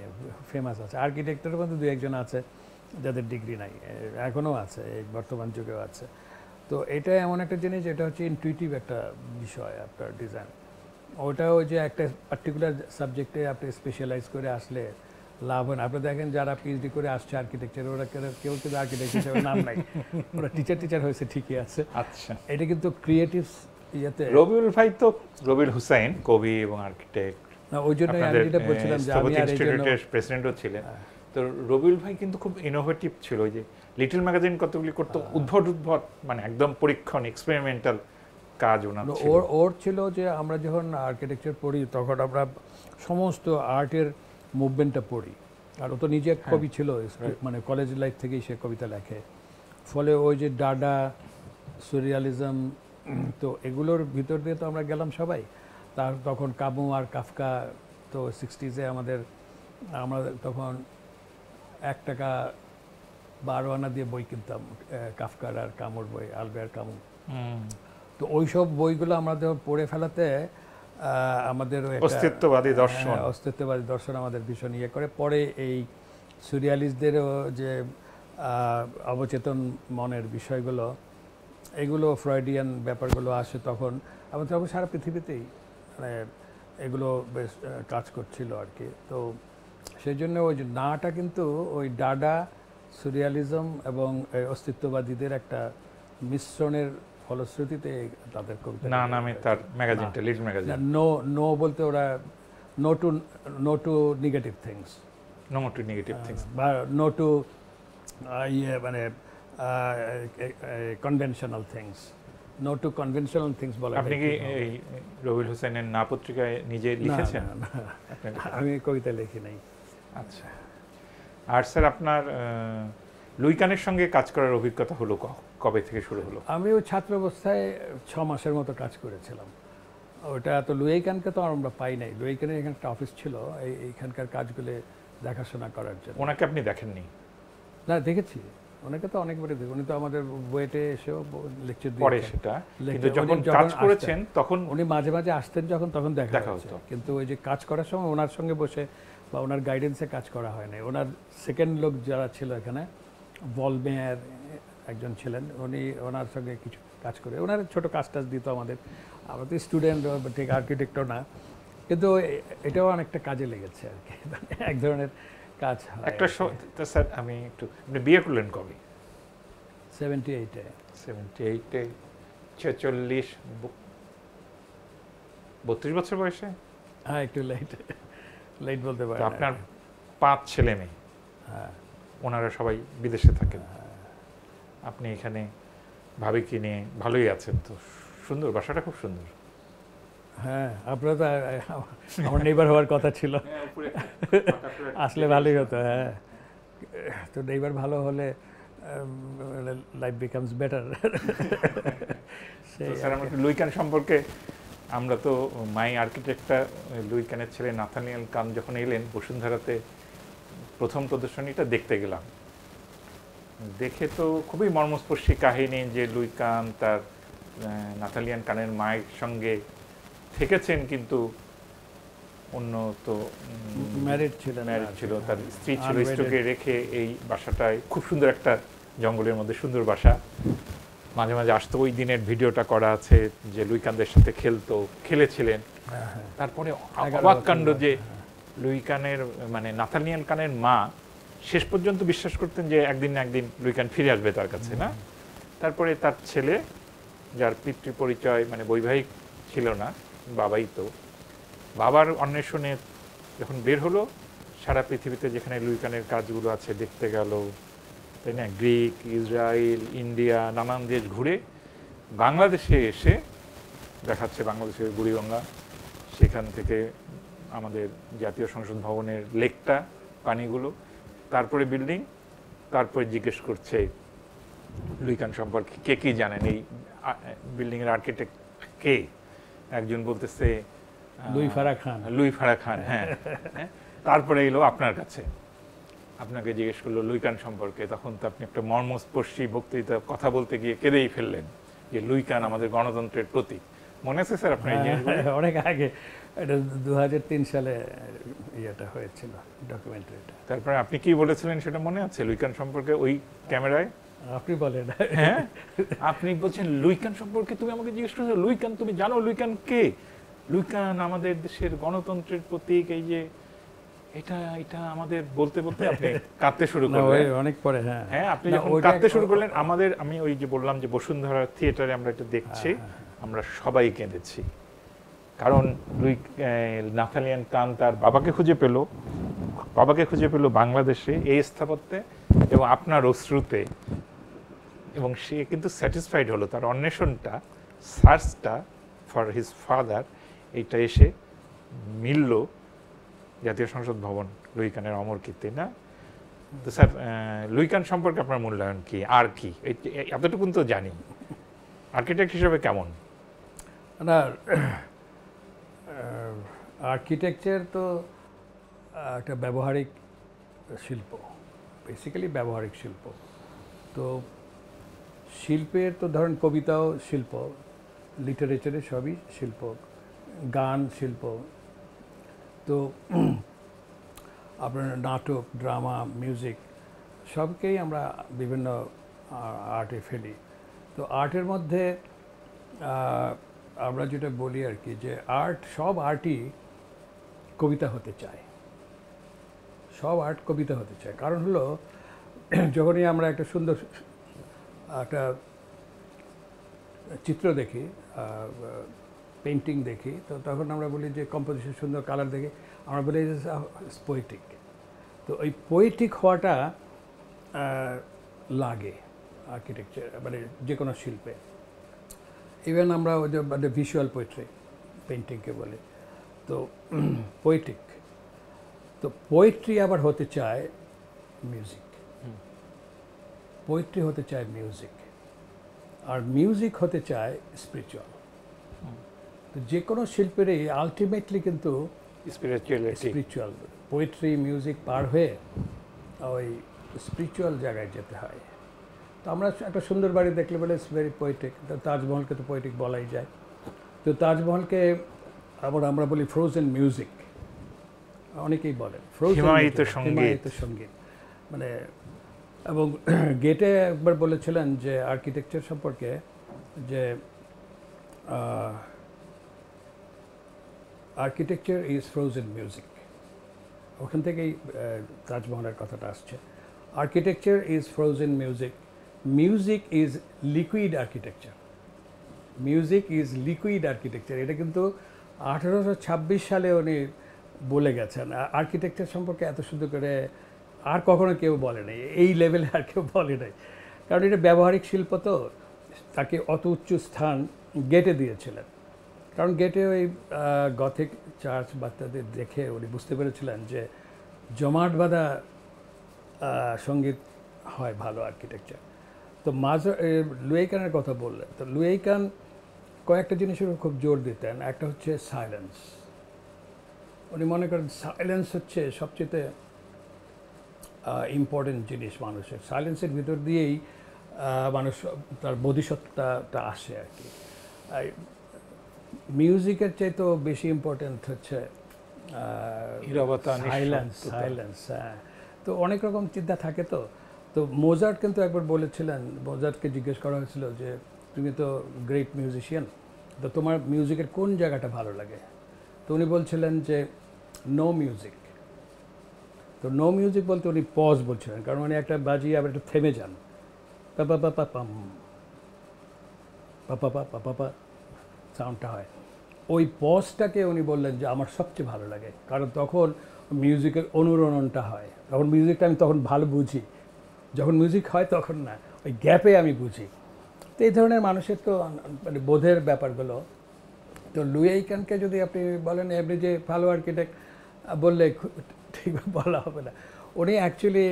ফেমাস আছে। আর্কিটেক্টের মধ্যে ২-১ জন আছে যাদের ডিগ্রি নাই, এখনও আছে, এই বর্তমান যুগেও আছে। তো এটা এমন একটা জিনিস, এটা হচ্ছে ইনটুইটিভ একটা বিষয় আপনার ডিজাইন। ওটাও যে একটা পার্টিকুলার সাবজেক্টে আপনি স্পেশালাইজ করে আসলে লাভ হয় না। আপনি দেখেন যারা পিএইচডি করে আসছে আর্কিটেকচার, ওরা কেউ কিন্তু আর্কিটেক্ট হিসেবে নাম নাই, ওরা টিচার হয়েছে ঠিকই আছে। আচ্ছা, এটা কিন্তু ক্রিয়েটিভ ইয়েতে। রবিউল ভাই তো, রবিউল হুসাইন কবি এবং আর্কিটেক্ট, না ওই জন্য আমি যেটা বলছিলাম যে আমি আর এই জন্য প্রেসিডেন্টও ছিলেন। তো রবিউল ভাই কিন্তু খুব ইনোভেটিভ ছিল। ওই যে লিটল ম্যাগাজিন কতগুলি করতো, উদ্ভট মানে একদম পরীক্ষণ, এক্সপেরিমেন্টাল কাজ ওনার ছিল। ওর ছিল যে আমরা যখন আর্কিটেকচার পড়ি তখন আমরা সমস্ত আর্টের মুভমেন্টটা পড়ি। আর ও তো নিজে এক কবি ছিল, মানে কলেজ লাইফ থেকেই সে কবিতা লেখে। ফলে ওই যে ডাডা, সুরিয়ালিজম, তো এগুলোর ভিতর দিয়ে তো আমরা গেলাম সবাই। তার তখন কামু আর কাফকা, তো 60s আমরা তখন 1 টাকা 12 আনা দিয়ে বই কিনতাম, কাফকার আর কামুর বই, আলবেয়ার কামু। তো ওইসব বইগুলো আমরা যখন পড়ে ফেলাতে আমাদের অস্তিত্ববাদী দর্শন আমাদের ভীষণ ইয়ে করে। পরে এই সুরিয়ালিস্টদেরও যে অবচেতন মনের বিষয়গুলো, এগুলো ফ্রয়েডিয়ান ব্যাপারগুলো আসে তখন, এবং তখন সারা পৃথিবীতেই মানে এগুলো বেশ কাজ করছিল আর কি। তো সেই জন্য ওই যে নাটা কিন্তু ওই ডাডা, সুরিয়ালিজম এবং অস্তিত্ববাদীদের একটা মিশ্রণের ফলশ্রুতিতে তাদের কবিতা না নামে তার ম্যাগাজিনটা, লিটল ম্যাগাজিন। নো বলতে ওরা no to negative things, no to negative things. বা নো টু ইয়ে মানে conventional things, no to conventional things বলা আপনি কি এই রবিউল হোসেনের না পত্রিকায় নিজে লিখেছেন? আমি কবিতা লিখি নাই। আচ্ছা। আর স্যার আপনার লুইকানের সঙ্গে কাজ করার অভিজ্ঞতা হলো কবে থেকে শুরু হলো? আমি ওই ছাত্র অবস্থায় 6 মাসের মতো কাজ করেছিলাম। ওটা তো লুইকানকে তো আমরা পাই নাই। লুইকানের এখানে একটা অফিস ছিল এইখানকার কাজগুলো দেখাশোনা করার জন্য। ওনাকে আপনি দেখেননি? না, দেখেছি ওনাকে তো অনেকবারই দেখি। উনি তো আমাদের বুয়েটে এসেও লেকচার পরে সেটা, কিন্তু যখন কাজ করেছেন তখন উনি মাঝে মাঝে আসতেন, তখন দেখা হতো। কিন্তু ওই যে কাজ করার সময় ওনার সঙ্গে বসে বা ওনার গাইডেন্সে কাজ করা হয় না। ওনার সেকেন্ড লোক যারা ছিল এখানে, বলমেয়ার একজন ছিলেন, উনি ওনার সঙ্গে কিছু কাজ করে ওনার ছোট কাজ টাজ দিত আমাদের। আমরা তো স্টুডেন্ট, ঠিক আর্কিটেক্টও না, কিন্তু এটাও অনেকটা কাজে লেগেছে আর কি। এক ধরনের কাজ একটা স্যার আমি একটু, আপনি বিয়ে করলেন কবে? 78-এ। 78-এ 46 32 বছর বয়সে? হ্যাঁ, একটু লেট বলতে পারেন। আপনার 5 ছেলে মেয়ে, হ্যাঁ, ওনারা সবাই বিদেশে থাকেন, আপনি এখানে ভাবিকে নিয়ে ভালোই আছেন তো? সুন্দর, বাসাটা খুব সুন্দর। হ্যাঁ, আপনারা তো আমার নেইবার হওয়ার কথা ছিল, আসলে ভালোই হতো। হ্যাঁ, তো নেইবার ভালো হলে লাইফ বিকামস বেটার। স্যার আমরা লুইকান সম্পর্কে, আমরা তো মাই আর্কিটেক্টটা লুইকানের ছেলে নাথানিয়েল কান যখন এলেন বসুন্ধরাতে প্রথম প্রদর্শনীটা দেখতে গেলাম, দেখে তো খুবই মর্মস্পর্শী কাহিনী যে লুইকান তার নাথালিয়ান কানের মায়ের সঙ্গে থেকেছেন, কিন্তু অন্য তো ম্যারিড ছিল, তার স্ত্রী ছিল, স্ত্রীকে রেখে এই বাসাটায় খুব সুন্দর একটা জঙ্গলের মধ্যে সুন্দর বাসা। মাঝে মাঝে আসতো, ওই দিনের ভিডিওটা করা আছে যে লুইকানদের সাথে খেলেছিলেন। তারপরে অবাক কাণ্ড যে লুইকানের মানে নাথানিয়েল কানের মা শেষ পর্যন্ত বিশ্বাস করতেন যে একদিন না একদিন লুইকান ফিরে আসবে তার কাছে, না? তারপরে তার ছেলে, যার পিতৃ পরিচয় মানে বৈবাহিক ছিল না, বাবাই তো, বাবার অন্বেষণে যখন বের হলো সারা পৃথিবীতে যেখানে লুইকানের কাজগুলো আছে দেখতে গেল, তাই না? গ্রিক, ইসরায়েল, ইন্ডিয়া, নানান দেশ ঘুরে বাংলাদেশে এসে দেখাচ্ছে বাংলাদেশের বুড়িগঙ্গা, সেখান থেকে আমাদের জাতীয় সংসদ ভবনের লেকটা, পানিগুলো, তারপরে বিল্ডিং, তারপরে জিজ্ঞেস করছে লুইকান সম্পর্কে কে কি জানেন, এই বিল্ডিংয়ের আর্কিটেক্ট কে? একজন বলতেছে লুই ফারা খান। হ্যাঁ। তারপরে এলো আপনার কাছে, আপনাকে জিজ্ঞেস করলো লুইকান সম্পর্কে, তখন তো আপনি একটা মর্মস্পর্শী বক্তৃতা কথা বলতে গিয়ে কেঁদেই ফেললেন যে লুইকান আমাদের গণতন্ত্রের প্রতীক। মনে আছে স্যার আপনার? অনেক আগে, এটা 2003 সালে ইয়েটা হয়েছিল, ডকুমেন্টারিটা। তারপরে আপনি কি বলেছিলেন সেটা মনে আছে লুইকান সম্পর্কে ওই ক্যামেরায়? আপনি বলেন। হ্যাঁ, আপনি বলছেন লুইকান সম্পর্কে তুমি আমাকে জিজ্ঞেস করছো লুইকান তুমি জানো লুইকান কে? লুইকান আমাদের দেশের গণতন্ত্রের প্রতীক, এই যে এটা আমাদের বলতে বলতে আপনি কাঁদতে শুরু করলেন অনেক পরে। হ্যাঁ, হ্যাঁ, আপনি যখন কাঁদতে শুরু করলেন, আমি ওই যে বললাম যে বসুন্ধরা থিয়েটারে আমরা এটা দেখছি, আমরা সবাই কেঁদেছি। কারণ নাথানিয়েল কান তার বাবাকে খুঁজে পেল বাংলাদেশে এই স্থাপত্যে এবং আপনার অশ্রুতে, এবং সে কিন্তু স্যাটিসফাইড হলো, তার অন্বেষণটা, সার্চটা ফর হিজ ফাদার, এইটা এসে মিলল জাতীয় সংসদ ভবন লুইকানের অমর কীর্তি, না? তো স্যার লুইকান সম্পর্কে আপনার মূল্যায়ন কি, আর কি? এতটুকুন তো জানি, আর্কিটেক্ট হিসেবে কেমন? না, আর্কিটেকচার তো একটা ব্যবহারিক শিল্প, বেসিক্যালি ব্যবহারিক শিল্প। তো শিল্পের তো ধরেন কবিতাও শিল্প, লিটারেচারে সবই শিল্প, গান শিল্প, তো আপনার নাটক, ড্রামা, মিউজিক সবকেই আমরা বিভিন্ন আর্টে ফেলি। তো আর্টের মধ্যে আমরা যেটা বলি আর কি, যে সব আর্টই কবিতা হতে চায়, সব আর্ট কবিতা হতে চায়। কারণ হলো যখনই আমরা একটা সুন্দর একটা চিত্র দেখি, পেন্টিং দেখি, তো তখন আমরা বলি যে কম্পোজিশন সুন্দর, কালার দেখি, আমরা বলি পোয়েটিক। তো ওই পোয়েটিক হওয়াটা লাগে আর্কিটেকচার মানে যে কোনো শিল্পে। ইভেন আমরা ওই যে মানে ভিজুয়াল পোয়েট্রি পেন্টিংকে বলে, তো পোয়েটিক। তো পোয়েট্রি আবার হতে চায় মিউজিক, পোয়েট্রি হতে চায় মিউজিক, আর মিউজিক হতে চায় স্পিরিচুয়াল। তো যে কোনো শিল্পেরই আলটিমেটলি কিন্তু স্পিরিচুয়াল, পোয়েট্রি মিউজিক পার হয়ে ওই স্পিরিচুয়াল জায়গায় যেতে হয়। তো আমরা একটা সুন্দর বাড়ি দেখলে বলে ইটস ভেরি পোয়েটিক। তাজমহলকে তো পোয়েটিক বলাই যায়। তো তাজমহলকে আবার আমরা বলি ফ্রোজেন মিউজিক, অনেকেই বলেন হিমায়িত সঙ্গীত মানে। এবং গেটে একবার বলেছিলেন যে আর্কিটেকচার সম্পর্কে যে আর্কিটেকচার ইজ ফ্রোজেন মিউজিক, ওখান থেকেই তাজমহলের কথাটা আসছে। Architecture is frozen music, music is liquid architecture, music is liquid architecture. এটা কিন্তু 1826 সালে উনি বলে গেছেন। আর্কিটেকচার সম্পর্কে এত সুন্দর করে আর কখনো কেউ বলে নাই, এই লেভেলে আর কেউ বলে নাই, কারণ এটা ব্যবহারিক শিল্প। তো তাকে অত উচ্চ স্থান গেটে দিয়েছিলেন, কারণ গেটে ওই গথিক চার্চ বাচ্চাদের দেখে উনি বুঝতে পেরেছিলেন যে জমাট বাঁধা সঙ্গীত হয় ভালো আর্কিটেকচার। তো লুয়েইকানের কথা বললেন, তো লুয়েইকান কয়েকটা জিনিসের খুব জোর দিতেন। একটা হচ্ছে সাইলেন্স। উনি মনে করেন সাইলেন্স হচ্ছে সবচেয়ে ইম্পর্টেন্ট জিনিস মানুষের। সাইলেন্সের ভিতর দিয়েই মানুষ তার বোধিসত্ত্বটা আসে আর কি। মিউজিকের চাইতেও বেশি ইম্পর্টেন্ট হচ্ছে সাইলেন্স। হ্যাঁ, তো অনেক রকম চিন্তা থাকে। তো মোজার্ট কিন্তু একবার বলেছিলেন, মোজার্টকে জিজ্ঞেস করা হয়েছিল যে তুমি তো গ্রেট মিউজিশিয়ান, তো তোমার মিউজিকের কোন জায়গাটা ভালো লাগে? তো উনি বলছিলেন যে নো মিউজিক। তো নো মিউজিক বলতে উনি পজ বলছিলেন, কারণ উনি একটা বাজিয়ে আবার একটু থেমে যান, পাপা পাপা পাম পাপা পা পাপা সাউন্ডটা হয়। ওই পজটাকে উনি বললেন যে আমার সবচেয়ে ভালো লাগে, কারণ তখন মিউজিকের অনুরণনটা হয়। তখন মিউজিকটা আমি তখন ভালো বুঝি, যখন মিউজিক হয় তখন না, ওই গ্যাপে আমি বুঝি। তো এই ধরনের মানুষের তো মানে বোধের ব্যাপারগুলো। তো লুয়েইকানকে যদি আপনি বলেন এমনি যে ভালো আর্কিটেক্ট বললে ঠিক বলা হবে না। উনি অ্যাকচুয়ালি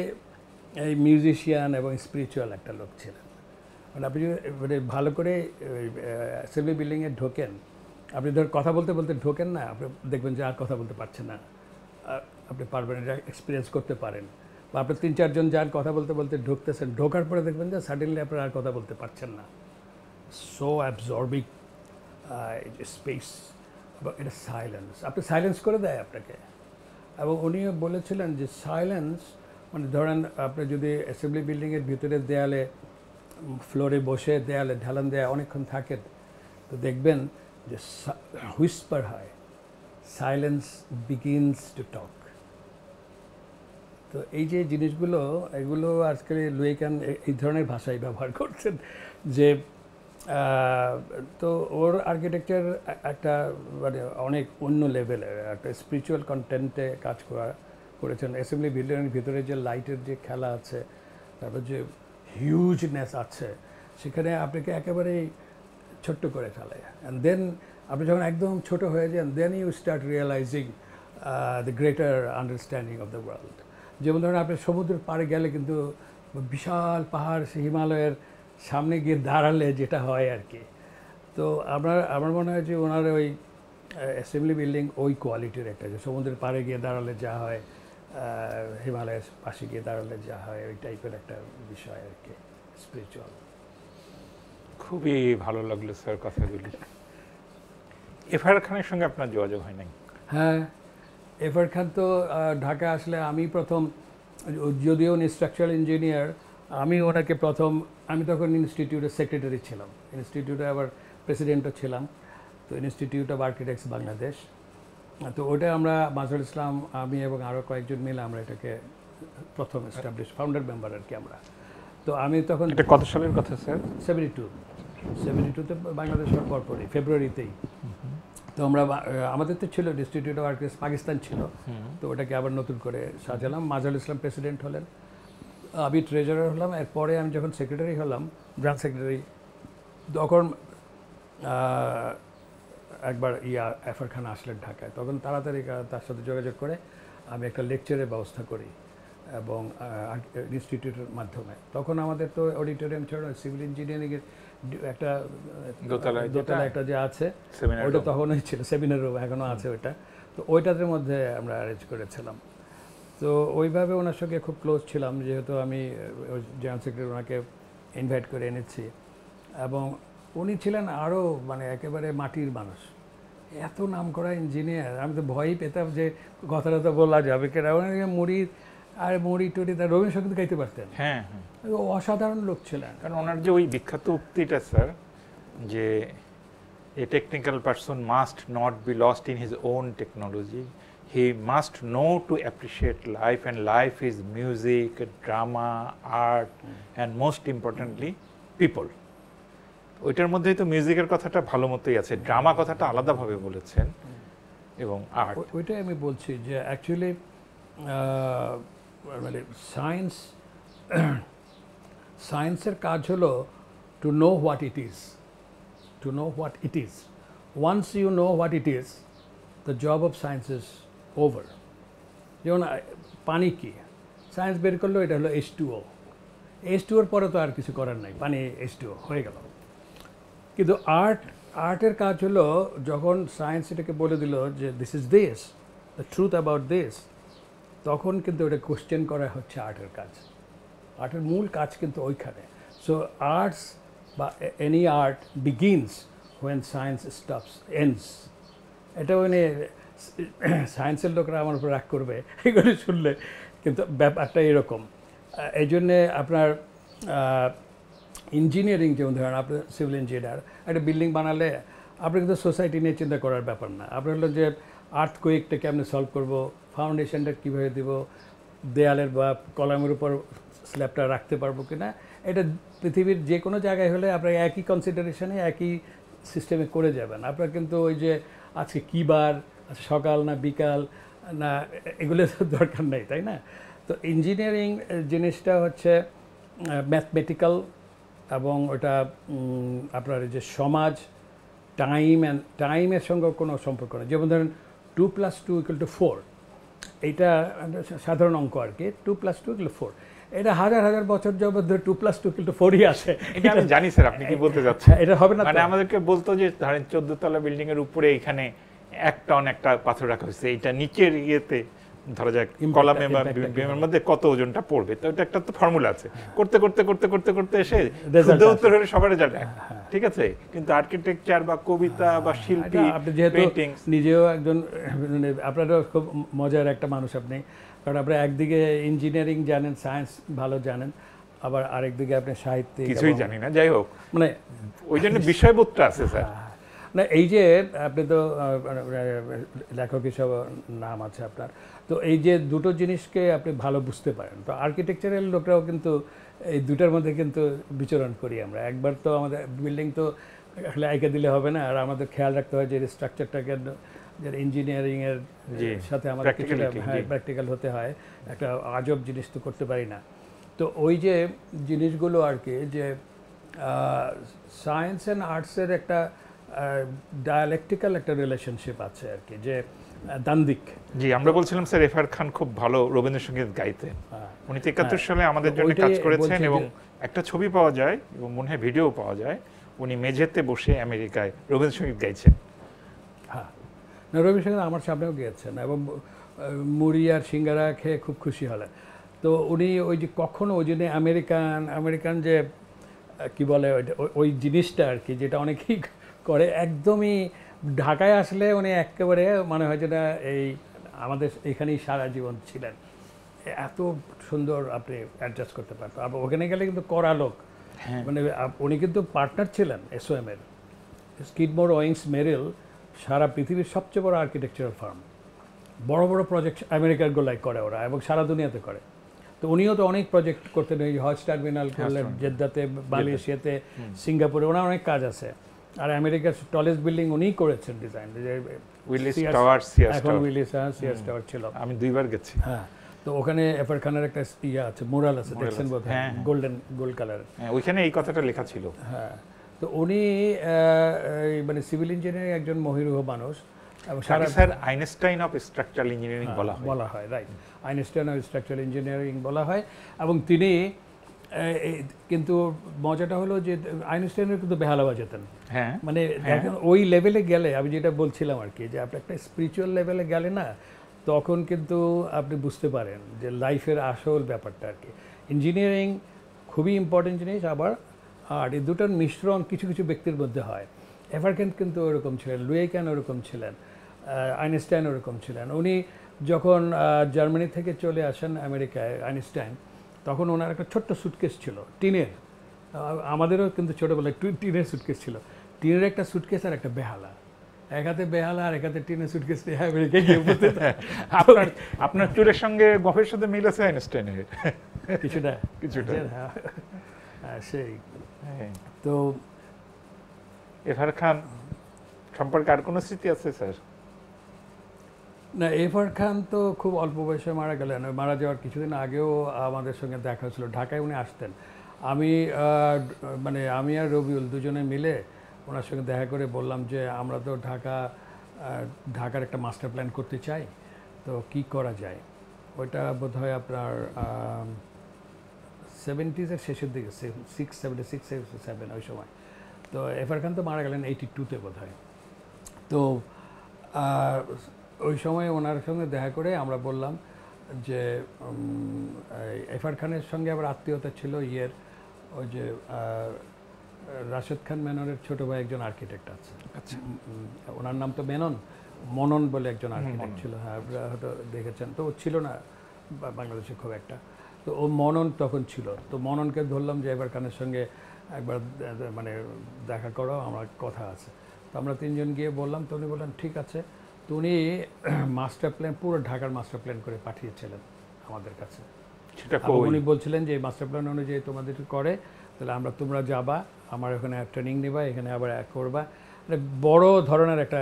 এই মিউজিশিয়ান এবং স্পিরিচুয়াল একটা লোক ছিলেন। মানে আপনি যদি মানে ভালো করে অ্যাসেম্বলি বিল্ডিংয়ে ঢোকেন, আপনি ধর কথা বলতে বলতে ঢোকেন না, আপনি দেখবেন যে আর কথা বলতে পারছেন না, আপনি পারবেন, এটা এক্সপিরিয়েন্স করতে পারেন। বা আপনি 3-4 জন যান কথা বলতে বলতে ঢুকতেছেন, ঢোকার পরে দেখবেন যে সাডেনলি আপনার আর কথা বলতে পারছেন না। সো অ্যাবজর্বিং স্পেস, এটা সাইলেন্স, আপনি সাইলেন্স করে দেয় আপনাকে। এবং উনিও বলেছিলেন যে সাইলেন্স মানে ধরেন আপনি যদি অ্যাসেম্বলি বিল্ডিংয়ের ভিতরে দেয়ালে ফ্লোরে বসে দেয়ালে ঢালান দেয়া অনেকক্ষণ থাকেন, তো দেখবেন যে হুইসপার হয়, সাইলেন্স বিগিনস টু টক। তো এই যে জিনিসগুলো, এগুলো আজকাল লুয়েইকান এই ধরনের ভাষাই ব্যবহার করছেন যে তো ওর আর্কিটেকচার একটা মানে অনেক অন্য লেভেলের একটা স্পিরিচুয়াল কন্টেন্টে কাজ করেছেন। অ্যাসেম্বলি বিল্ডিংয়ের ভিতরে যে লাইটের যে খেলা আছে, তারপর যে হিউজনেস আছে, সেখানে আপনাকে একেবারেই ছোট্ট করে ফেলে। অ্যান্ড দেন আপনি যখন একদম ছোট হয়ে যান, then you start realising the greater understanding of the world. যেমন ধরুন আপনি সমুদ্রের পাড়ে গেলে কিন্তু বিশাল পাহাড়, হিমালয়ের সামনে গিয়ে দাঁড়ালে যেটা হয় আর কি। তো আমার মনে হয় যে ওনার ওই অ্যাসেম্বলি বিল্ডিং ওই কোয়ালিটির একটা, যে সমুদ্রের পাড়ে গিয়ে দাঁড়ালে যা হয়, হিমালয়ের পাশে গিয়ে দাঁড়ালে যা হয়, ওই টাইপের একটা বিষয় আর কি, স্পিরিচুয়াল। খুবই ভালো লাগলো স্যার কথাগুলি। এফআইআর খানের সঙ্গে আপনার যোগাযোগ হয় নাই? হ্যাঁ, এফআইআর খান তো ঢাকা আসলে আমি প্রথম, যদিও উনি স্ট্রাকচারাল ইঞ্জিনিয়ার, আমি ওনাকে প্রথম, আমি তখন ইনস্টিটিউটের সেক্রেটারি ছিলাম, ইনস্টিটিউটে আবার প্রেসিডেন্টও ছিলাম। তো ইনস্টিটিউট অফ আর্কিটেক্টস বাংলাদেশ, তো ওটা আমরা মাজহারুল ইসলাম, আমি এবং আরও কয়েকজন মিলে আমরা এটাকে প্রথম এস্টাবলিশ, ফাউন্ডার মেম্বার আর কি আমরা। তো আমি তখন, এটা কত সালের কথা স্যার? 72-তে বাংলাদেশ হওয়ার পরপরই, ফেব্রুয়ারিতেই। তো আমরা আমাদের তো ছিল ইনস্টিটিউট অফ আর্কিটেক্টস পাকিস্তান ছিল, তো ওটাকে আবার নতুন করে সাজালাম। মাজারুল ইসলাম প্রেসিডেন্ট হলেন, আমি ট্রেজারার হলাম। এরপরে আমি যখন সেক্রেটারি হলাম, ব্রাঞ্চ সেক্রেটারি, তখন একবার এফআর খান আসলেন ঢাকায়। তখন তাড়াতাড়ি তার সাথে যোগাযোগ করে আমি একটা লেকচারের ব্যবস্থা করি এবং ইনস্টিটিউটের মাধ্যমে। তখন আমাদের তো অডিটোরিয়াম ছিল, সিভিল ইঞ্জিনিয়ারিংয়ের একটা দোতলা একটা যে আছে, ওইটা তখনই ছিল সেমিনার রুম, এখনও আছে ওইটা। তো ওইটার মধ্যে আমরা অ্যারেঞ্জ করেছিলাম। তো ওইভাবে ওনার সঙ্গে খুব ক্লোজ ছিলাম, যেহেতু আমি জেনারেল সেক্রেটারি ওনাকে ইনভাইট করে এনেছি। এবং উনি ছিলেন আরও মানে একেবারে মাটির মানুষ, এত নাম করা ইঞ্জিনিয়ার। আমি তো ভয়ই পেতাম যে কথাটা তো বলা যাবে কেনা। মুড়ি আর মুড়ি টুড়ি, তার রবীন্দ্রসঙ্গীত গাইতে পারতেন। হ্যাঁ, অসাধারণ লোক ছিলেন। কারণ ওনার যে ওই বিখ্যাত উক্তিটা স্যার, যে a technical person must not be lost in his own technology, he must know to appreciate life, and life is music, drama, art, and most importantly people. ওইটার মধ্যেই তো মিউজিকের কথাটা ভালো মতোই আছে, ড্রামা কথাটা আলাদাভাবে বলেছেন, এবং আর্ট। ওইটাই আমি বলছি যে অ্যাকচুয়ালি মানে সায়েন্সের কাজ হলো to know what it is, to know what it is. Once you know what it is, the job of science is over. যেমন পানি কি, সায়েন্স বের করলো এটা হলো H2O। H2ওর পরে তো আর কিছু করার নাই, পানি H2O হয়ে গেল। কিন্তু আর্টের কাজ হলো যখন সায়েন্স এটাকে বলে দিল যে this is this, the truth about this, তখন কিন্তু ওটা কোশ্চেন করা হচ্ছে আর্টের কাজ। আর্টের মূল কাজ কিন্তু ওইখানে। সো আর্টস বা any art begins when science stops ends. এটা মানে সায়েন্সের লোকরা আমার উপর রাগ করবে এগুলো শুনলে, কিন্তু ব্যাপারটা এরকম। এই জন্যে আপনার ইঞ্জিনিয়ারিং, যেমন ধরেন আপনার সিভিল ইঞ্জিনিয়ার একটা বিল্ডিং বানালে আপনি কিন্তু সোসাইটি নিয়ে চিন্তা করার ব্যাপার না। আপনার হলো যে আর্থকুয়েকটা কেমনে সলভ করব, ফাউন্ডেশনটা কীভাবে দেব, দেয়ালের বা কলামের উপর স্ল্যাবটা রাখতে পারবো কি না, এটা পৃথিবীর যে কোনো জায়গায় হলে আপনার একই কনসিডারেশনে একই সিস্টেমে করে যাবেন। আপনার কিন্তু ওই যে আজকে কী বার, সকাল না বিকাল না, এগুলো দরকার নেই, তাই না? তো ইঞ্জিনিয়ারিং জিনিসটা হচ্ছে ম্যাথমেটিক্যাল, এবং ওটা আপনার যে সমাজ, টাইমের সঙ্গে কোনো সম্পর্ক নেই। যেমন ধরেন 2 + 2 = 4, এইটা সাধারণ অঙ্ক আর কি। 2 + 2 = 4, এটা হাজার হাজার বছর যাবত ধরে 2 + 2 = 4ই আসে। এটা আমি জানি স্যার, আপনি কি বলতে যাচ্ছেন। এটা হবে না, মানে আমাদেরকে বলতো যে ধরেন 14 তলা বিল্ডিং এর উপরে এখানে 1 টন একটা পাথর রাখা হয়েছে, এটা নিচের ইয়েতে ধরা যাক কলামে বা বিমের মধ্যে কত ওজনটা পড়বে, তো এটা একটা তো ফর্মুলা আছে। করতে করতে করতে করতে করতে এসে শুদ্ধ উত্তর হলে সবারই জানে, ঠিক আছে। কিন্তু আর্কিটেকচার বা কবিতা বা শিল্পী, আপনি যেহেতু নিজেও একজন, আপনারও খুব মজার একটা মানুষ আপনি, কারণ আপনি একদিকে ইঞ্জিনিয়ারিং জানেন, সায়েন্স ভালো জানেন, আবার আরেকদিকে আপনি সাহিত্যিক। কিছুই জানি না, যাই হোক, মানে ওই জন্য বিষয়বোধটা আছে স্যার। না, এই যে আপনি তো লেখক হিসাবে নাম আছে আপনার, তো এই যে দুটো জিনিসকে আপনি ভালো বুঝতে পারেন। তো আর্কিটেকচারাল লোকরাও কিন্তু এই দুটার মধ্যে কিন্তু বিচরণ করি আমরা। একবার তো আমাদের বিল্ডিং তো আসলে আইকা দিলে হবে না, আর আমাদের খেয়াল রাখতে হয় যে স্ট্রাকচারটাকে, যে ইঞ্জিনিয়ারিংয়ের সাথে আমাদের কিছুটা প্র্যাকটিক্যাল হতে হয়, একটা আজব জিনিস তো করতে পারি না। তো ওই যে জিনিসগুলো আর কি, যে সায়েন্স অ্যান্ড আর্টসের একটা ডায়ালেকটিক্যাল একটা রিলেশনশিপ আছে আর কি, যে দ্বান্দ্বিক। জি, আমরা বলছিলাম স্যার এফআর খান খুব ভালো রবীন্দ্রসঙ্গীত গাইতেন। উনি 73 সালে আমাদের জন্য কাজ করেছেন, এবং একটা ছবি পাওয়া যায় এবং মনে হয় ভিডিও পাওয়া যায়, উনি মেঝেতে বসে আমেরিকায় রবীন্দ্রসঙ্গীত গাইছেন। হ্যাঁ, না, রবীন্দ্রসঙ্গীত আমার সামনেও গিয়েছেন, এবং মুড়ি আর সিঙ্গারা খেয়ে খুব খুশি হলেন। তো উনি ওই যে কখনো ওই জন্য আমেরিকান যে কি বলে ওই জিনিসটা আর কি, যেটা অনেকেই করে, একদমই ঢাকায় আসলে উনি একেবারে মনে হয় যেটা এই আমাদের এখানেই সারা জীবন ছিলেন, এত সুন্দর আপনি অ্যাডজাস্ট করতে পারতেন। আবার ওখানে গেলে কিন্তু কড়া লোক, মানে উনি কিন্তু পার্টনার ছিলেন SOM এর। স্কিডমোর, ওয়িংস, মেরিল সারা পৃথিবীর সবচেয়ে বড় আর্কিটেকচারাল ফার্ম, বড় বড় প্রজেক্ট আমেরিকার গোলায় করে ওরা, এবং সারা দুনিয়াতে করে। তো উনিও তো অনেক প্রজেক্ট করতেন, এই হজ টার্মিনাল করলেন জেদ্দাতে, মালয়েশিয়াতে, সিঙ্গাপুরে, ওনার অনেক কাজ আছে। আর আমেরিকার টলেস্ট বিল্ডিং উনিই করেছেন ডিজাইন, উইলিস টাওয়ার, সিয়াস এখন টাওয়ার। উইলিস সিয়াস টাওয়ার ছিল। আমি 2বার গেছি। হ্যাঁ, তো ওখানে এফার খানের একটা ইয়া আছে, মোরাল আছে, Mural দেখছেন আছে, বোধ হয়, হ্যাঁ। Gold colour. হ্যাঁ, ওইখানে এই কথাটা লেখা ছিল। হ্যাঁ, তো উনি মানে সিভিল ইঞ্জিনিয়ারিং একজন মহিরুহ মানুষ, এবং তাকে sir Einstein of structural engineering বলা হয়। Right, Einstein of structural engineering বলা হয়। এবং তিনি কিন্তু মজাটা হলো যে আইনস্টাইনের কিন্তু বেহালা বাজাতেন। হ্যাঁ, মানে দেখেন ওই লেভেলে গেলে, আমি যেটা বলছিলাম আর কি, যে আপনি একটা স্পিরিচুয়াল লেভেলে গেলে না, তখন কিন্তু আপনি বুঝতে পারেন যে লাইফের আসল ব্যাপারটা আর কি। ইঞ্জিনিয়ারিং খুবই ইম্পর্টেন্ট জিনিস, আবার আর এই দুটোর মিশ্রণ কিছু কিছু ব্যক্তির মধ্যে হয়। এভারকেন কিন্তু ওরকম ছিলেন, লুয়েকান ওরকম ছিলেন, আইনস্টাইন ওরকম ছিলেন। উনি যখন জার্মানি থেকে চলে আসেন আমেরিকায়, আইনস্টাইন, তখন ওনার একটা ছোট্ট সুটকেস ছিল টিনের, আমাদেরও কিন্তু ছোটোবেলায় টিনের সুটকেস ছিল, টিনের একটা সুটকেস আর একটা বেহালা, এক হাতে বেহালা আর এক হাতে টিনের সুটকেস নিয়ে আমেরিকায় গিয়ে বলতে। আপনার চুলের সঙ্গে গফের সাথে মিল আছে আইনস্টাইনের কিছুটা কিছুটা। হ্যাঁ, সেই হ্যাঁ। তো এফার খান সম্পর্কে আর কোনো স্মৃতি আছে স্যার? না, এফার খান তো খুব অল্প বয়সে মারা গেলেন। মারা যাওয়ার কিছুদিন আগেও আমাদের সঙ্গে দেখা হয়েছিল, ঢাকায় উনি আসতেন। আমি আর রবিউল দুজনে মিলে ওনার সঙ্গে দেখা করে বললাম যে আমরা তো ঢাকার একটা মাস্টার প্ল্যান করতে চাই, তো কি করা যায়। ওইটা বোধ হয় আপনার 70s-এর শেষের দিকে, 76-77 ওই সময়। তো এফার খান তো মারা গেলেন 82-তে বোধ হয়। তো ওই সময় ওনার সঙ্গে দেখা করে আমরা বললাম যে এফার খানের সঙ্গে আবার আত্মীয়তা ছিল ওই যে রাশেদ খান মেননের ছোট ভাই একজন আর্কিটেক্ট আছে। আচ্ছা, ওনার নাম তো মনন বলে একজন আর্কিটেক্ট ছিল, হ্যাঁ হয়তো দেখেছেন। তো ও ছিল না বাংলাদেশে খুব একটা, তো ও মনন তখন ছিল। তো মননকে ধরলাম যে এফার খানের সঙ্গে একবার মানে দেখা করো, আমার কথা আছে। তো আমরা তিনজন গিয়ে বললাম, তো উনি বললেন ঠিক আছে। তো উনি মাস্টার প্ল্যান, পুরো ঢাকার মাস্টার প্ল্যান করে পাঠিয়েছিলেন আমাদের কাছে। উনি বলছিলেন যে এই মাস্টার প্ল্যান অনুযায়ী তোমাদের করে, তাহলে তোমরা যাবা, আমার ওখানে ট্রেনিং নেবা, এখানে আবার করবা, মানে বড় ধরনের একটা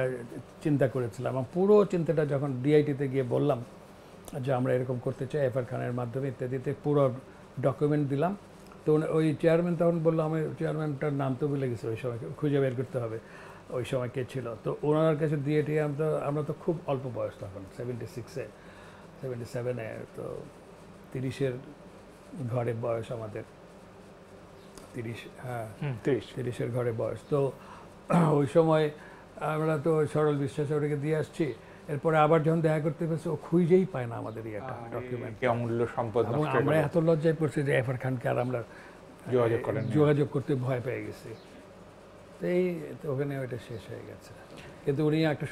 চিন্তা করেছিলাম। আমার পুরো চিন্তাটা যখন ডিআইটিতে গিয়ে বললাম যে আমরা এরকম করতে চাই এফার খানের মাধ্যমে ইত্যাদিতে, পুরো ডকুমেন্ট দিলাম। তো ওই চেয়ারম্যান তখন বললো, আমি চেয়ারম্যানটার নাম তো ভুলে গেছি, ওই সময় খুঁজে বের করতে হবে ওই সময় কে ছিল। তো ওনার কাছে দিয়ে আমরা তো খুব অল্প বয়স তখন, 77-এ, তো 30-এর ঘরে বয়স আমাদের, 30-এর ঘরে বয়স। তো ওই সময় আমরা তো সরল বিশ্বাসে ওটাকে দিয়ে আসছি। এরপরে আবার যখন দেখা করতে পেরেছি, ও খুঁজেই পায় না আমাদের ডকুমেন্ট, অমূল্য সম্পদ। এবং আমরা এত লজ্জায় পড়ছি যে এফার খানকে আর আমরা যোগাযোগ করতে ভয় পেয়ে গেছি। তো ওখানে ওইটা শেষ হয়ে গেছে। কিন্তু উনি একটা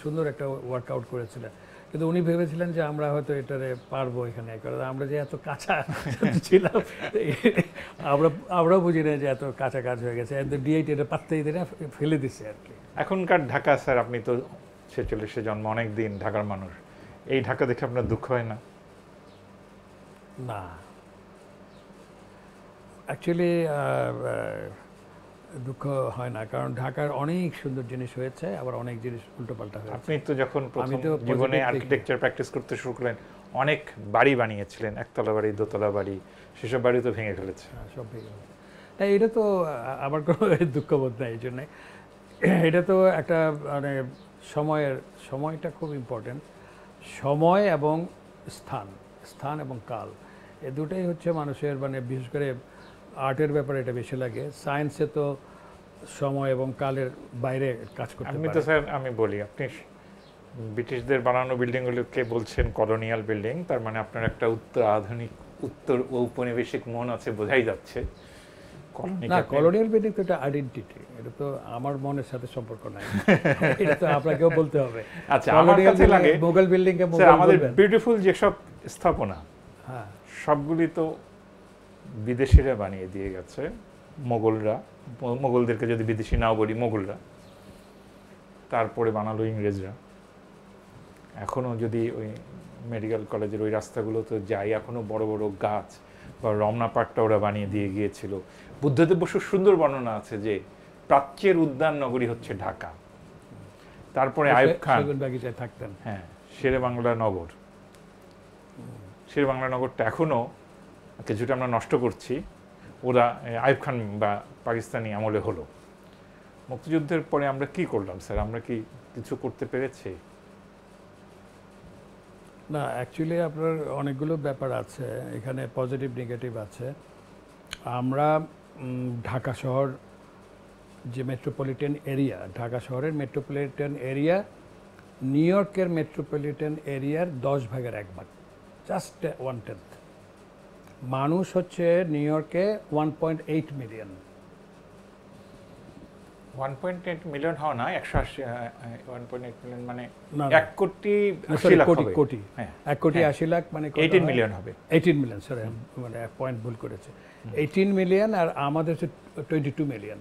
সুন্দর একটা ওয়ার্কআউট করেছিলেন, কিন্তু উনি ভেবেছিলেন যে আমরা হয়তো এটারে পারবো এখানে করে। আমরা যে এত কাঁচা ছিলাম, আমরাও বুঝি না যে এত কাঁচা কাজ হয়ে গেছে। ডিআইটি এটা পাত্তাই দিয়ে ফেলে দিচ্ছে আর কি। এখনকার ঢাকা স্যার, আপনি তো 46-এ জন্ম, অনেক দিন ঢাকার মানুষ, এই ঢাকা দেখে আপনার দুঃখ হয় না? না, অ্যাকচুয়ালি দুঃখ হয় না, কারণ ঢাকার অনেক সুন্দর জিনিস হয়েছে, আবার অনেক জিনিস উল্টোপাল্টা হয়েছে। আপনি তো যখন প্রথম জীবনে আর্কিটেকচার প্র্যাকটিস করতে শুরু করলেন, অনেক বাড়ি বানিয়েছিলেন, একতলা বাড়ি, দোতলা বাড়ি, সেসব বাড়ি তো ভেঙে ফেলেছে। সব ভেঙে ফেলেছে। এটা তো আমার কোনো দুঃখবোধ নাই এই জন্যে। এটা তো একটা মানে সময়টা খুব ইম্পর্টেন্ট। সময় এবং স্থান এবং কাল, এ দুটাই হচ্ছে মানুষের, মানে বিশেষ করে আর্টের ব্যাপারে এটা বেশি লাগে। সায়েন্সে তো সময় এবং কালের বাইরে কাজ করতে পারে। আমি তো স্যার, আমি বলি, আপনি ব্রিটিশদের বানানো বিল্ডিংগুলোকে বলছেন কলোনিয়াল বিল্ডিং, তার মানে আপনার একটা উত্তর ঔপনিবেশিক মন আছে, বোঝাই যাচ্ছে। না, কলোনিয়াল বিল্ডিং তো একটা আইডেন্টিটি, এটা তো আমার মনের সাথে সম্পর্ক নাই, এটা তো আপনাকেও বলতে হবে। আচ্ছা, আমার কাছে লাগে মোগল বিল্ডিং কে মোগল, আমাদের বিউটিফুল যেসব স্থাপনা, হ্যাঁ, সবগুলি তো বিদেশিরা বানিয়ে দিয়ে গেছে। মোগলদেরকে যদি বিদেশি নাও বলি, মোগলরা, তারপরে বানালো ইংরেজরা। এখনো যদি ওই মেডিকেল কলেজের ওই রাস্তাগুলো তো যাই, এখনো বড় বড় গাছ, বা রমনা পার্কটা ওরা বানিয়ে দিয়ে গিয়েছিল। বুদ্ধদেব বসুর সুন্দর বর্ণনা আছে যে প্রাচ্যের উদ্যান নগরী হচ্ছে ঢাকা। তারপরে আইয়ুব খান সেগুন বাগিচায় থাকতেন। হ্যাঁ, শেরে বাংলা নগর। শেরে বাংলা নগরটা এখনো কিছুটা আমরা নষ্ট করছি, ওরা আইয়ুব খান বা পাকিস্তানি আমলে হলো। মুক্তিযুদ্ধের পরে আমরা কি করলাম স্যার? আমরা কি কিছু করতে পেরেছি? না, অ্যাকচুয়ালি আপনার অনেকগুলো ব্যাপার আছে এখানে, পজিটিভ নেগেটিভ আছে। আমরা ঢাকা শহর যে মেট্রোপলিটন এরিয়া, ঢাকা শহরের মেট্রোপলিটন এরিয়া নিউ ইয়র্কের মেট্রোপলিটন এরিয়ার 10 ভাগের 1 ভাগ, জাস্ট 1/10। মানুষ হচ্ছে নিউ ইয়র্কে 1.8 মিলিয়ন। 1.8 মিলিয়ন হওয়া না, 1.8 মিলিয়ন মানে না, 1 কোটি 80 সরি, লাখ কোটি হবে। কোটি হ্যাঁ, 1 কোটি হ্যাঁ। 80 লাখ মানে 18 মিলিয়ন হবে। 18 মিলিয়ন, সরি মানে পয়েন্ট ভুল করেছে। 18 মিলিয়ন আর আমাদের হচ্ছে 22 মিলিয়ন,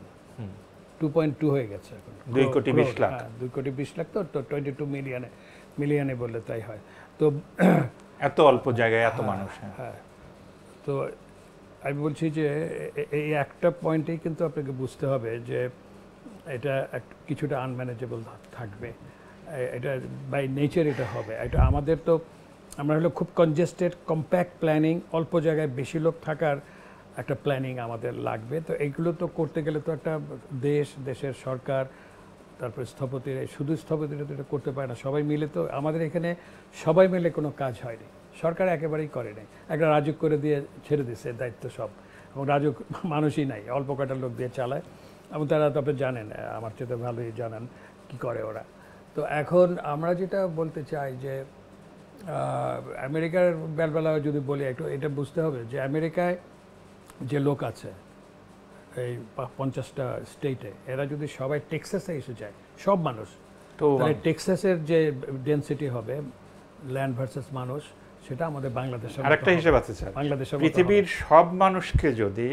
2.2 হয়ে গেছে এখন। 2 কোটি 20 লাখ। 2 কোটি 20 লাখ, তো 22 মিলিয়নে বললে তাই হয়। তো এত অল্প জায়গায় এত মানুষ। হ্যাঁ, তো আমি বলছি যে এই একটা পয়েন্টেই কিন্তু আপনাকে বুঝতে হবে যে এটা কিছুটা আনম্যানেজেবল থাকবে, এটা বাই নেচার এটা হবে। এটা আমাদের তো, আমরা হলো খুব কনজেস্টেড কম্প্যাক্ট প্ল্যানিং, অল্প জায়গায় বেশি লোক থাকার একটা প্ল্যানিং আমাদের লাগবে। তো এইগুলো তো করতে গেলে তো একটা দেশের সরকার, তারপরে স্থপতিরা, শুধু স্থপতিরা তো এটা করতে পারে না, সবাই মিলে। তো আমাদের এখানে সবাই মিলে কোনো কাজ হয়নি, সরকার একেবারেই করে নাই, একটা রাজুক করে দিয়ে ছেড়ে দিচ্ছে দায়িত্ব সব, এবং রাজুক মানুষই নাই, অল্প কটা লোক দিয়ে চালায়, এবং তারা তো আপনি জানেন, আমার চেয়ে ভালোই জানেন কি করে ওরা। তো এখন আমরা যেটা বলতে চাই যে আমেরিকার বেলবেলা যদি বলি একটু, এটা বুঝতে হবে যে আমেরিকায় যে লোক আছে এই 50টা স্টেটে, এরা যদি সবাই টেক্সাসে এসে যায়, সব মানুষ, তো তাহলে টেক্সাসের যে ডেনসিটি হবে ল্যান্ড ভার্সেস মানুষ, সেটা আমাদের বাংলাদেশের আরেকটা হিসাব আছে স্যার, বাংলাদেশের পৃথিবীর সব মানুষকে যদি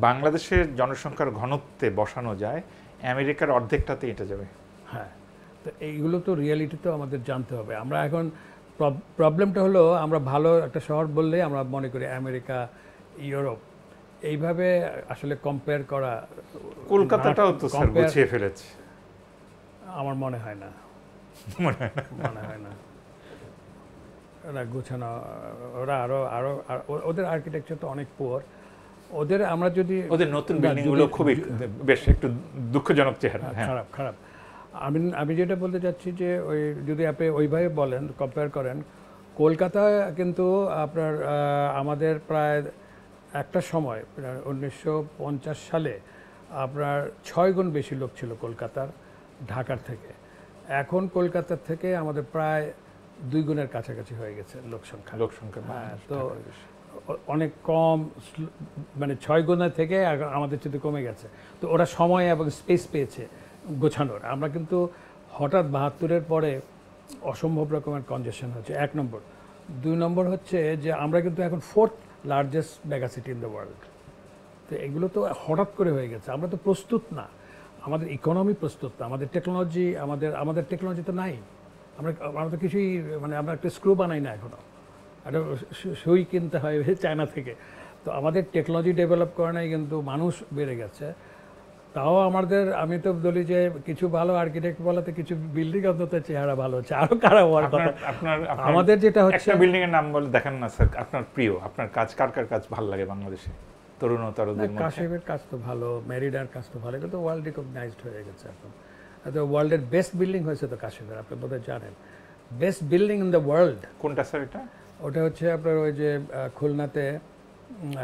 বাংলাদেশের জনসংখ্যার ঘনত্বে বসানো যায়, আমেরিকার অর্ধেকটাতে এটা যাবে। হ্যাঁ, তো এইগুলো তো রিয়েলিটি তো আমাদের জানতে হবে। আমরা এখন প্রবলেমটা হলো, আমরা ভালো একটা শহর বললে আমরা মনে করি আমেরিকা, ইউরোপ, এইভাবে আসলে কম্পেয়ার করা। কলকাতাটাও তো স্যার গুছিয়ে ফেলেছে, আমার মনে হয় না, মনে হয় না ওরা গুছানো, ওরা আরো ওদের আর্কিটেকচার তো অনেক পুয়ার। ওদের আমরা যদি ওদের নতুন বিল্ডিংগুলো খুবই বেশ একটু দুঃখজনক চেহারা, খারাপ। আমি যেটা বলতে চাচ্ছি যে ওই যদি আপনি ওইভাবে বলেন, কম্পেয়ার করেন, কলকাতা কিন্তু আপনার আমাদের প্রায় একটা সময় 1950 সালে আপনার 6 গুণ বেশি লোক ছিল কলকাতার ঢাকার থেকে। এখন কলকাতার থেকে আমাদের প্রায় 2 গুণের কাছাকাছি হয়ে গেছে লোক সংখ্যা। হ্যাঁ, তো অনেক কম, মানে 6 গুণের থেকে আমাদের চেয়ে কমে গেছে। তো ওরা সময় এবং স্পেস পেয়েছে গোছানোর। আমরা কিন্তু হঠাৎ 72-এর পরে অসম্ভব রকমের কনজেশন হচ্ছে, 1 নম্বর। 2 নম্বর হচ্ছে যে আমরা কিন্তু এখন 4th largest megacity in the world. তো এগুলো তো হঠাৎ করে হয়ে গেছে, আমরা তো প্রস্তুত না, আমাদের ইকোনমি প্রস্তুত না, আমাদের টেকনোলজি, আমাদের টেকনোলজি তো নাই। আমরা তো কিছুই, মানে আমরা একটা স্ক্রু বানাই না এখনো, একটা সুই কিনতে হয় চায়না থেকে। তো আমাদের টেকনোলজি ডেভেলপ করে নাই, কিন্তু মানুষ বেড়ে গেছে। তাও আমাদের, আমি তো বলি যে কিছু ভালো আর্কিটেক্ট বলাতে কিছু বিল্ডিং অন্তত চেহারা ভালো হচ্ছে, আরো খারাপ হওয়ার কথা। আমাদের যেটা হচ্ছে, একটা বিল্ডিং এর নাম বলে দেখান না স্যার, আপনার প্রিয়, আপনার কাজ, কার কাজ ভালো লাগে বাংলাদেশে তরুণতারদের মধ্যে? কাশিমের কাজ তো ভালো, মেরিডার কাজ তো ভালো, কিন্তু ওয়ার্ল্ড রিকগনাইজড হয়ে গেছে এখন। তো ওয়ার্ল্ডের বেস্ট বিল্ডিং হয়েছে তো কাশিমের, আপনি বোধহয় জানেন। Best building in the world কোনটা স্যার? এটা ওটা হচ্ছে আপনার ওই যে খুলনাতে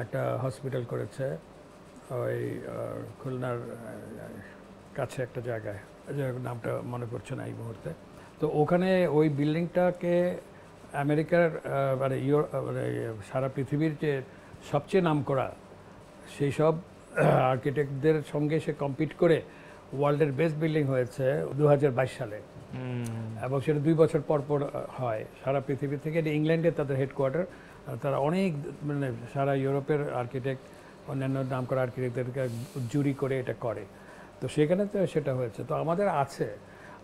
একটা হসপিটাল করেছে, ওই খুলনার কাছে একটা জায়গায়, নামটা মনে পড়ছে না এই মুহূর্তে। তো ওখানে ওই বিল্ডিংটাকে আমেরিকার মানে সারা পৃথিবীর যে সবচেয়ে নামকরা সেই সব আর্কিটেক্টদের সঙ্গে সে কম্পিট করে ওয়ার্ল্ডের বেস্ট বিল্ডিং হয়েছে 2022 সালে, এবং সেটা 2 বছর পর পর হয় সারা পৃথিবী থেকে। এটা ইংল্যান্ডে তাদের হেডকোয়ার্টার। তারা অনেক, মানে সারা ইউরোপের আর্কিটেক্ট, অন্যান্য নামকরা আর্কিটেক্টদেরকে জুরি করে এটা করে। তো সেখানে তো সেটা হয়েছে। তো আমাদের আছে,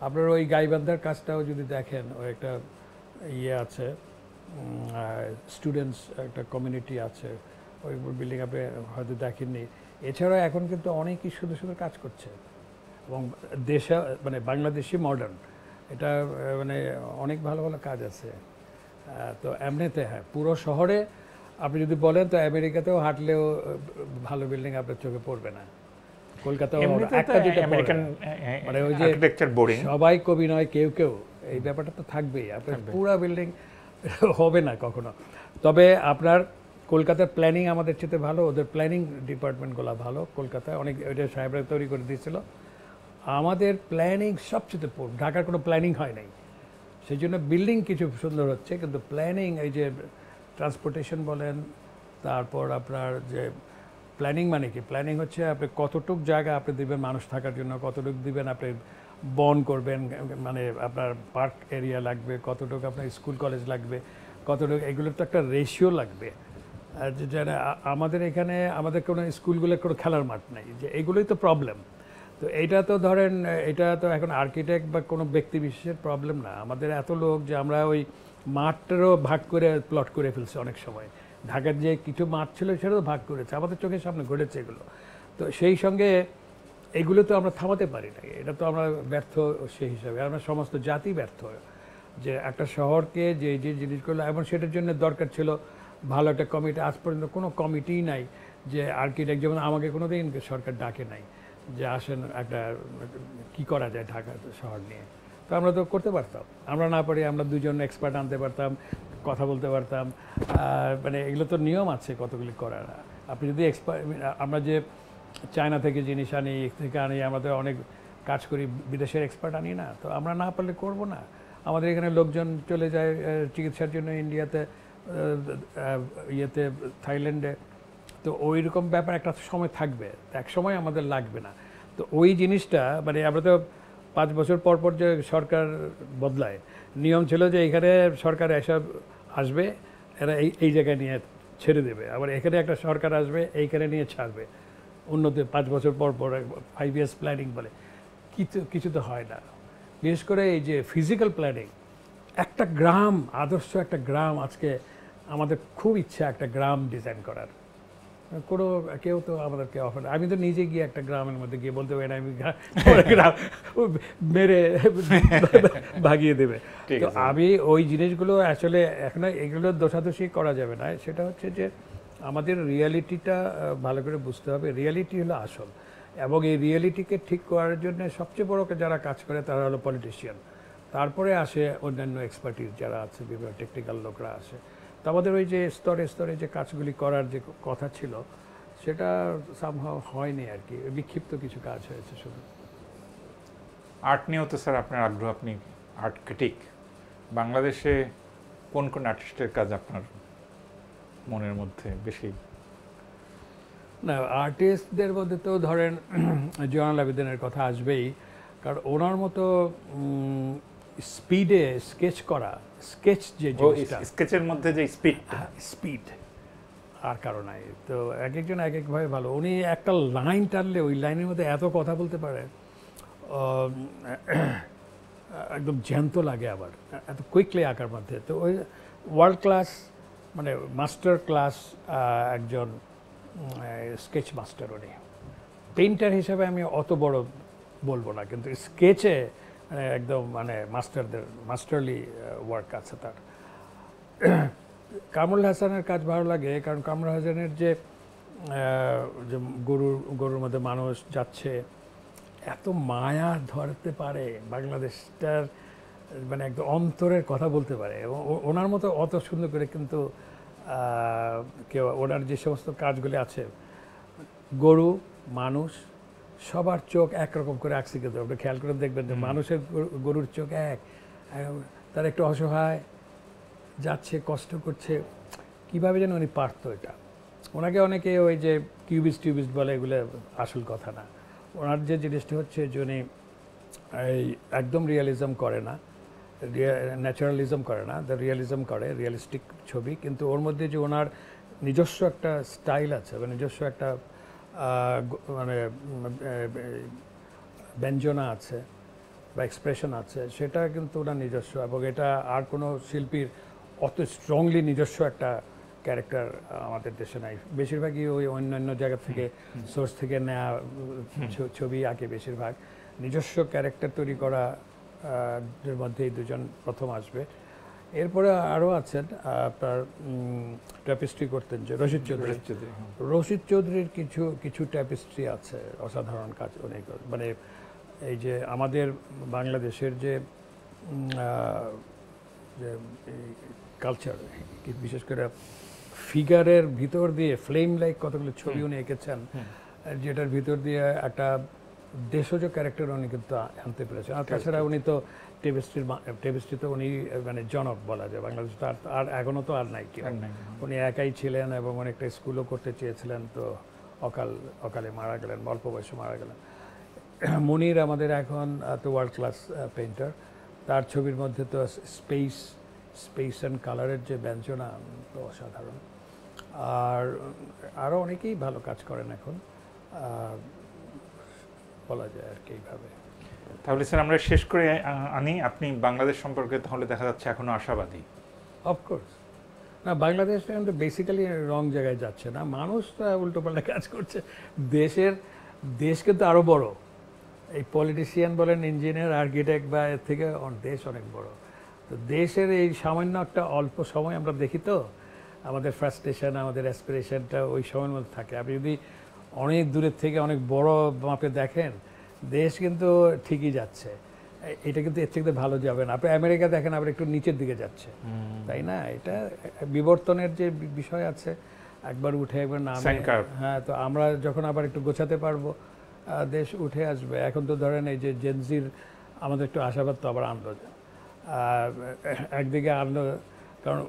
আপনার ওই গাইবান্ধার কাজটাও যদি দেখেন, ওই একটা ইয়ে আছে, স্টুডেন্টস একটা কমিউনিটি আছে, ওই বিল্ডিং আপনি হয়তো দেখেননি, এছাড়া এখন কিন্তু অনেকই সুন্দর সুন্দর কাজ করছে এবং দেশে মানে বাংলাদেশি মডার্ন এটা মানে অনেক ভালো ভালো কাজ আছে। তো এমনিতে হ্যাঁ, পুরো শহরে আপনি যদি বলেন তো আমেরিকাতেও হাঁটলেও ভালো বিল্ডিং আপনার চোখে পড়বে না। কলকাতাও একটা দুইটা আমেরিকান মানে ওই যে আর্কিটেকচার বোরিং, সবাই কবি নয়, কেউ কেউ, এই ব্যাপারটা তো থাকবেই। আপনার পুরা বিল্ডিং হবে না কখনো। তবে আপনার কলকাতার প্ল্যানিং আমাদের চেয়ে ভালো, ওদের প্ল্যানিং ডিপার্টমেন্টগুলো ভালো। কলকাতায় অনেক ওইটা সাহেবরা তৈরি করে দিয়েছিল। আমাদের প্ল্যানিং সবচেয়ে ঢাকার কোনো প্ল্যানিং হয় নাই, সেই জন্য বিল্ডিং কিছু সুন্দর হচ্ছে, কিন্তু প্ল্যানিং এই যে ট্রান্সপোর্টেশন বলেন, তারপর আপনার যে প্ল্যানিং মানে কি, প্ল্যানিং হচ্ছে আপনি কতটুক জায়গা আপনি দিবেন মানুষ থাকার জন্য, কতটুক দিবেন আপনি বন করবেন, মানে আপনার পার্ক এরিয়া লাগবে, কতটুকু আপনার স্কুল কলেজ লাগবে, কতটুকু, এগুলোর তো একটা রেশিও লাগবে। যেন আমাদের এখানে আমাদের কোনো স্কুলগুলোর কোনো খেলার মাঠ নেই, যে এগুলোই তো প্রবলেম। তো এইটা তো ধরেন, এটা তো এখন আর্কিটেক্ট বা কোনো ব্যক্তি বিশেষের প্রবলেম না, আমাদের এত লোক যে আমরা ওই মাঠটারও ভাগ করে প্লট করে ফেলছি অনেক সময়। ঢাকার যে কিছু মাঠ ছিল সেটাও ভাগ করেছে, আমাদের চোখের সামনে ঘটেছে এগুলো। তো সেই সঙ্গে এগুলো তো আমরা থামাতে পারি না, এটা তো আমরা ব্যর্থ সেই হিসাবে, আমরা সমস্ত জাতি ব্যর্থ। যে একটা শহরকে যে যে জিনিসগুলো, এবং সেটার জন্য দরকার ছিল ভালো একটা কমিটি। আজ পর্যন্ত কোনো কমিটিই নাই যে আর্কিটেক্ট, যেমন আমাকে কোনো দিন সরকার ডাকে নাই যে আসেন একটা কী করা যায় ঢাকা শহর নিয়ে। তো আমরা তো করতে পারতাম, আমরা না পারি আমরা দুজন এক্সপার্ট আনতে পারতাম, কথা বলতে পারতাম। মানে এগুলো তো নিয়ম আছে কতগুলি করার। আপনি যদি আমরা যে চায়না থেকে জিনিস আনি, থেকে আনি, আমাদের অনেক কাজ করি, বিদেশের এক্সপার্ট আনি না, তো আমরা না পারলে করবো না। আমাদের এখানে লোকজন চলে যায় চিকিৎসার জন্য ইন্ডিয়াতে, ইয়েতে, থাইল্যান্ডে। তো ওই রকম ব্যাপার একটা সময় থাকবে, এক সময় আমাদের লাগবে না। তো ওই জিনিসটা মানে আমরা তো 5 বছর পর পর যে সরকার বদলায়, নিয়ম ছিল যে এখানে সরকার এসব আসবে, এরা এই জায়গায় নিয়ে ছেড়ে দেবে, আবার এখানে একটা সরকার আসবে এইখানে নিয়ে ছাড়বে। উন্নতি 5 বছর পর পর 5 ইয়ার্স প্ল্যানিং বলে, কিছু তো হয় না। বিশেষ করে এই যে ফিজিক্যাল প্ল্যানিং, একটা গ্রাম, আদর্শ একটা গ্রাম, আজকে আমাদের খুব ইচ্ছা একটা গ্রাম ডিজাইন করার, কোনো কেউ তো আমাদেরকে অফার, আমি তো নিজে গিয়ে একটা গ্রামের মধ্যে গিয়ে বলতে পারি না আমি গ্রাম মেরে ভাগিয়ে দেবে। তো আমি ওই জিনিসগুলো আসলে এখন এগুলো দোষাদোষি করা যাবে না, সেটা হচ্ছে যে আমাদের রিয়ালিটিটা ভালো করে বুঝতে হবে, রিয়ালিটি হলো আসল। এবং এই রিয়ালিটিকে ঠিক করার জন্য সবচেয়ে বড় যারা কাজ করে তারা হলো পলিটিশিয়ান, তারপরে আসে অন্যান্য এক্সপার্টিস যারা আছে, বিভিন্ন টেকনিক্যাল লোকরা আসে। তো আমাদের ওই যে স্তরে স্তরে যে কাজগুলি করার যে কথা ছিল সেটা সামহাও হয়নি আর কি, বিক্ষিপ্ত কিছু কাজ হয়েছে শুধু। আর্ট নিয়েও তো স্যার আপনার আগ্রহ, আপনি আর্ট ক্রিটিক। বাংলাদেশে কোন কোন আর্টিস্টের কাজ আপনার মনের মধ্যে বেশি? না, আর্টিস্টদের মধ্যে তো ধরেন জয়নাল আবেদিনের কথা আসবেই, কারণ ওনার মতো স্পিডে স্কেচ করা, স্কেচ যে স্কেচের মধ্যে যে স্পিড আর কারো নাই। তো এক একজন এক একভাবে ভালো, উনি একটা লাইন টানলে ওই লাইনের মধ্যে এত কথা বলতে পারে, একদম জ্যান্ত লাগে, আবার এত কুইকলি আঁকার মধ্যে। তো ওই ওয়ার্ল্ড ক্লাস, মানে মাস্টার ক্লাস একজন স্কেচ মাস্টার উনি। পেইন্টার হিসাবে আমি অত বড় বলবো না, কিন্তু স্কেচে একদম মানে মাস্টারলি ওয়ার্ক আছে তার। কামরুল হাসানের কাজ ভালো লাগে, কারণ কামরুল হাসানের যে গরুর মধ্যে মানুষ যাচ্ছে, এত মায়া ধরতে পারে, বাংলাদেশটার মানে একদম অন্তরের কথা বলতে পারে। এবং ওনার মতো অত সুন্দর করে কিন্তু কেউ, ওনার যে সমস্ত কাজগুলি আছে, গরু মানুষ সবার চোখ একরকম করে আঁকছে, কিন্তু আপনি খেয়াল করে দেখবেন যে মানুষের গরুর চোখ এক, তার একটু অসহায়, যাচ্ছে, কষ্ট করছে, কীভাবে যেন উনি পারতো এটা। ওনাকে অনেকে ওই যে কিউবিস্ট বলে, এগুলো আসল কথা না। ওনার যে জিনিসটা হচ্ছে যে উনি এই একদম রিয়ালিজম করে না, ন্যাচারালিজম করে না, রিয়ালিজম করে, রিয়ালিস্টিক ছবি, কিন্তু ওর মধ্যে যে ওনার নিজস্ব একটা স্টাইল আছে, নিজস্ব একটা মানে ব্যঞ্জনা আছে বা এক্সপ্রেশন আছে, সেটা কিন্তু ওনার নিজস্ব। এবং এটা আর কোনো শিল্পীর অত স্ট্রংলি নিজস্ব একটা ক্যারেক্টার আমাদের দেশে নাই, বেশিরভাগই ওই অন্যান্য জায়গা থেকে সোর্স থেকে নেওয়া ছবি আঁকে বেশিরভাগ। নিজস্ব ক্যারেক্টার তৈরি করা এর মধ্যে এই দুজন প্রথম আসবে। এরপরে আরও আছেন আপনার ট্যাপিস্ট্রি করতেন যে রশিদ চৌধুরী। রশিদ চৌধুরীর কিছু কিছু ট্যাপিস্ট্রি আছে অসাধারণ কাজ অনেক, মানে এই যে আমাদের বাংলাদেশের যে কালচার, বিশেষ করে ফিগারের ভিতর দিয়ে ফ্লেম লাইক কতগুলো ছবি উনি এঁকেছেন, যেটার ভিতর দিয়ে একটা দেশজ ক্যারেক্টার উনি কিন্তু আনতে পেরেছেন। আর তাছাড়া উনি তো টেবিস্ট্রি তো উনি মানে জনক বলা যায় বাংলাদেশ, তো আর এখনও তো আর নাই কেউ, উনি একাই ছিলেন এবং অনেকটা স্কুলও করতে চেয়েছিলেন, তো অকালে মারা গেলেন, অল্প বয়সে মারা গেলেন। মুনির আমাদের এখন তো ওয়ার্ল্ড ক্লাস পেইন্টার, তার ছবির মধ্যে তো স্পেস অ্যান্ড কালারের যে ব্যঞ্জনা তো অসাধারণ। আর আরও অনেকেই ভালো কাজ করেন এখন, বলা যায় আর কি এইভাবে। তাহলে স্যার আমরা শেষ করে আনি, আপনি বাংলাদেশ সম্পর্কে তাহলে দেখা যাচ্ছে এখনো আশাবাদী? অফকোর্স না, বাংলাদেশ কিন্তু বেসিক্যালি রং জায়গায় যাচ্ছে না, মানুষ তো উল্টোপাল্টা কাজ করছে। দেশ কিন্তু আরও বড়, এই পলিটিশিয়ান বলেন, ইঞ্জিনিয়ার, আর্কিটেক্ট বা এর থেকে দেশ অনেক বড়। তো দেশের এই সামান্য একটা অল্প সময় আমরা দেখি তো আমাদের ফ্রাস্ট্রেশন, আমাদের অ্যাসপিরেশনটা ওই সময়ের মধ্যে থাকে। আপনি যদি অনেক দূরের থেকে অনেক বড় মাপে দেখেন, দেশ কিন্তু ঠিকই যাচ্ছে, এটা কিন্তু এর থেকে ভালো যাবে না। আপনি আমেরিকা দেখেন আবার একটু নিচের দিকে যাচ্ছে, তাই না? এটা বিবর্তনের যে বিষয় আছে, একবার উঠে একবার নামে। হ্যাঁ, তো আমরা যখন আবার একটু গোছাতে পারবো, দেশ উঠে আসবে। এখন তো ধরেন এই যে জেনজির আমাদের একটু আশাবাদ তো আবার আনলো, একদিকে আনলো, কারণ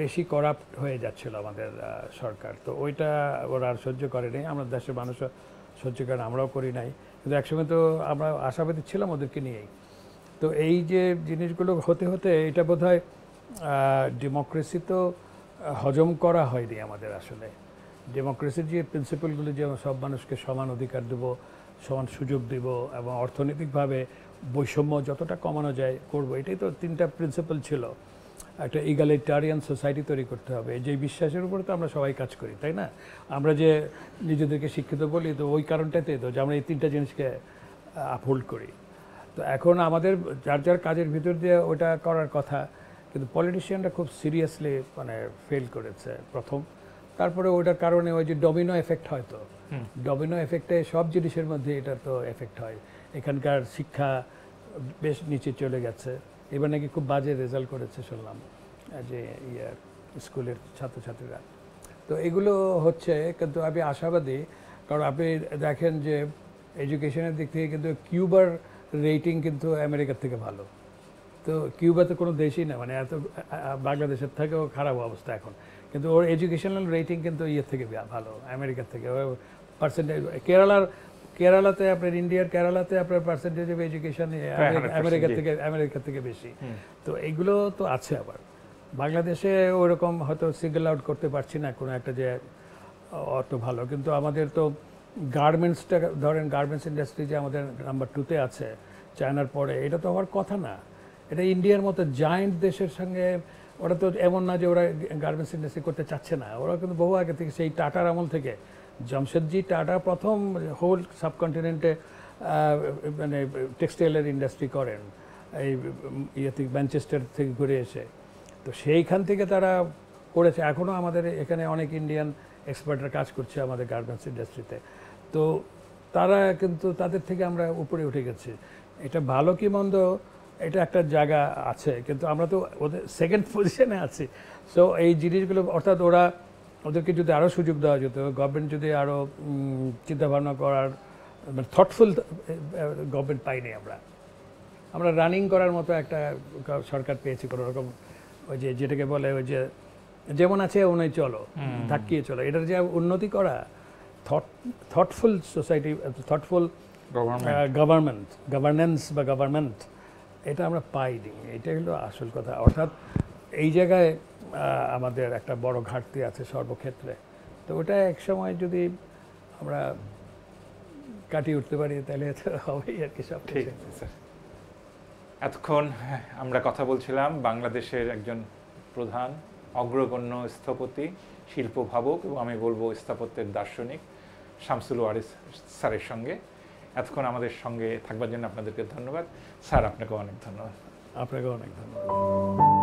বেশি করাপ্ট হয়ে যাচ্ছিল আমাদের সরকার, তো ওইটা ওরা আর সহ্য করেনি, আমরা দেশের মানুষও সহ্য করেন, আমরাও করি নাই, কিন্তু একসময় তো আমরা আশাবাদী ছিলাম ওদেরকে নিয়েই। তো এই যে জিনিসগুলো হতে হতে এটা বোধহয় ডেমোক্রেসি তো হজম করা হয়নি আমাদের। আসলে ডেমোক্রেসির যে প্রিন্সিপালগুলো, যে সব মানুষকে সমান অধিকার দেব, সমান সুযোগ দেব এবং অর্থনৈতিকভাবে বৈষম্য যতটা কমানো যায় করব, এটাই তো তিনটা প্রিন্সিপাল ছিল। একটা ইগালিটারিয়ান সোসাইটি তৈরি করতে হবে, যে বিশ্বাসের উপরে তো আমরা সবাই কাজ করি, তাই না? আমরা যে নিজেদেরকে শিক্ষিত বলি, তো ওই কারণটাতে তো যে আমরা এই তিনটা জিনিসকে আপহোল্ড করি। তো এখন আমাদের যার যার কাজের ভিতর দিয়ে ওটা করার কথা, কিন্তু পলিটিশিয়ানরা খুব সিরিয়াসলি মানে ফেল করেছে প্রথম। তারপরে ওইটার কারণে ওই যে ডমিনো এফেক্ট হয়, তো ডমিনো এফেক্টে সব জিনিসের মধ্যে এটা তো এফেক্ট হয়। এখানকার শিক্ষা বেশ নিচে চলে গেছে, এবার নাকি খুব বাজে রেজাল্ট করেছে শুনলাম যে স্কুলের ছাত্রছাত্রীরা। তো এগুলো হচ্ছে, কিন্তু আমি আশাবাদী, কারণ আপনি দেখেন যে এডুকেশনের দিক থেকে কিন্তু কিউবার রেটিং কিন্তু আমেরিকার থেকে ভালো। তো কিউবা তো কোনো দেশই না, মানে এত বাংলাদেশের থেকেও খারাপ অবস্থা এখন, কিন্তু ওর এডুকেশনাল রেটিং কিন্তু ইয়ের থেকে ভালো, আমেরিকার থেকে। পার্সেন্টেজ কেরালাতে আপনার, ইন্ডিয়ার কেরালাতে আপনার পার্সেন্টেজ অফ এডুকেশন আমেরিকা থেকে বেশি। তো এইগুলো তো আছে। আবার বাংলাদেশে ওইরকম হয়তো সিঙ্গেল আউট করতে পারছি না কোনো একটা যে অত ভালো, কিন্তু আমাদের তো গার্মেন্টসটা ধরেন, গার্মেন্টস ইন্ডাস্ট্রি যে আমাদের নাম্বার 2-তে আছে চায়নার পরে, এটা তো হওয়ার কথা না। এটা ইন্ডিয়ার মতো জায়েন্ট দেশের সঙ্গে, ওরা তো এমন না যে ওরা গার্মেন্টস ইন্ডাস্ট্রি করতে চাচ্ছে না, ওরা কিন্তু বহু আগে থেকে, সেই টাটার আমল থেকে, জামশেদজি টাটা প্রথম হোল সাবকন্টিনেন্টে মানে টেক্সটাইলের ইন্ডাস্ট্রি করেন, এই ইয়ে থেকে ম্যানচেস্টার থেকে ঘুরে এসে। তো সেইখান থেকে তারা করেছে। এখনও আমাদের এখানে অনেক ইন্ডিয়ান এক্সপার্টরা কাজ করছে আমাদের গার্মেন্টস ইন্ডাস্ট্রিতে। তো তারা কিন্তু, তাদের থেকে আমরা উপরে উঠে গেছি। এটা ভালো কি মন্দ, এটা একটা জায়গা আছে, কিন্তু আমরা তো ওদের সেকেন্ড পজিশনে আছি। সো এই জিনিসগুলো, অর্থাৎ ওদেরকে যদি আরও সুযোগ দেওয়া যেত, গভর্নমেন্ট যদি আরও চিন্তাভাবনা করার, মানে থটফুল গভর্নমেন্ট পাইনি আমরা রানিং করার মতো একটা সরকার পেয়েছি কোনো রকম। ওই যে যেটাকে বলে, ওই যে যেমন আছে ওনাই চলো, ধাক্কিয়ে চলো, এটার যে উন্নতি করা, থটফুল সোসাইটি, থটফুল গভর্নেন্স বা গভর্নমেন্ট, এটা আমরা পাইনি। এটা হলো আসল কথা। অর্থাৎ এই জায়গায় আমাদের একটা বড় ঘাটতি আছে সর্বক্ষেত্রে। তো ওটা এক সময় যদি আমরা কাটিয়ে উঠতে পারি, তাহলে হবেই আর কি সব। ঠিক আছে স্যার, এতক্ষণ আমরা কথা বলছিলাম বাংলাদেশের একজন প্রধান অগ্রগণ্য স্থপতি শিল্প ভাবক এবং আমি বলবো স্থাপত্যের দার্শনিক শামসুল ওয়ারিস স্যারের সঙ্গে। এতক্ষণ আমাদের সঙ্গে থাকবার জন্য আপনাদেরকে ধন্যবাদ স্যার। আপনাকে অনেক ধন্যবাদ। আপনাকে অনেক ধন্যবাদ।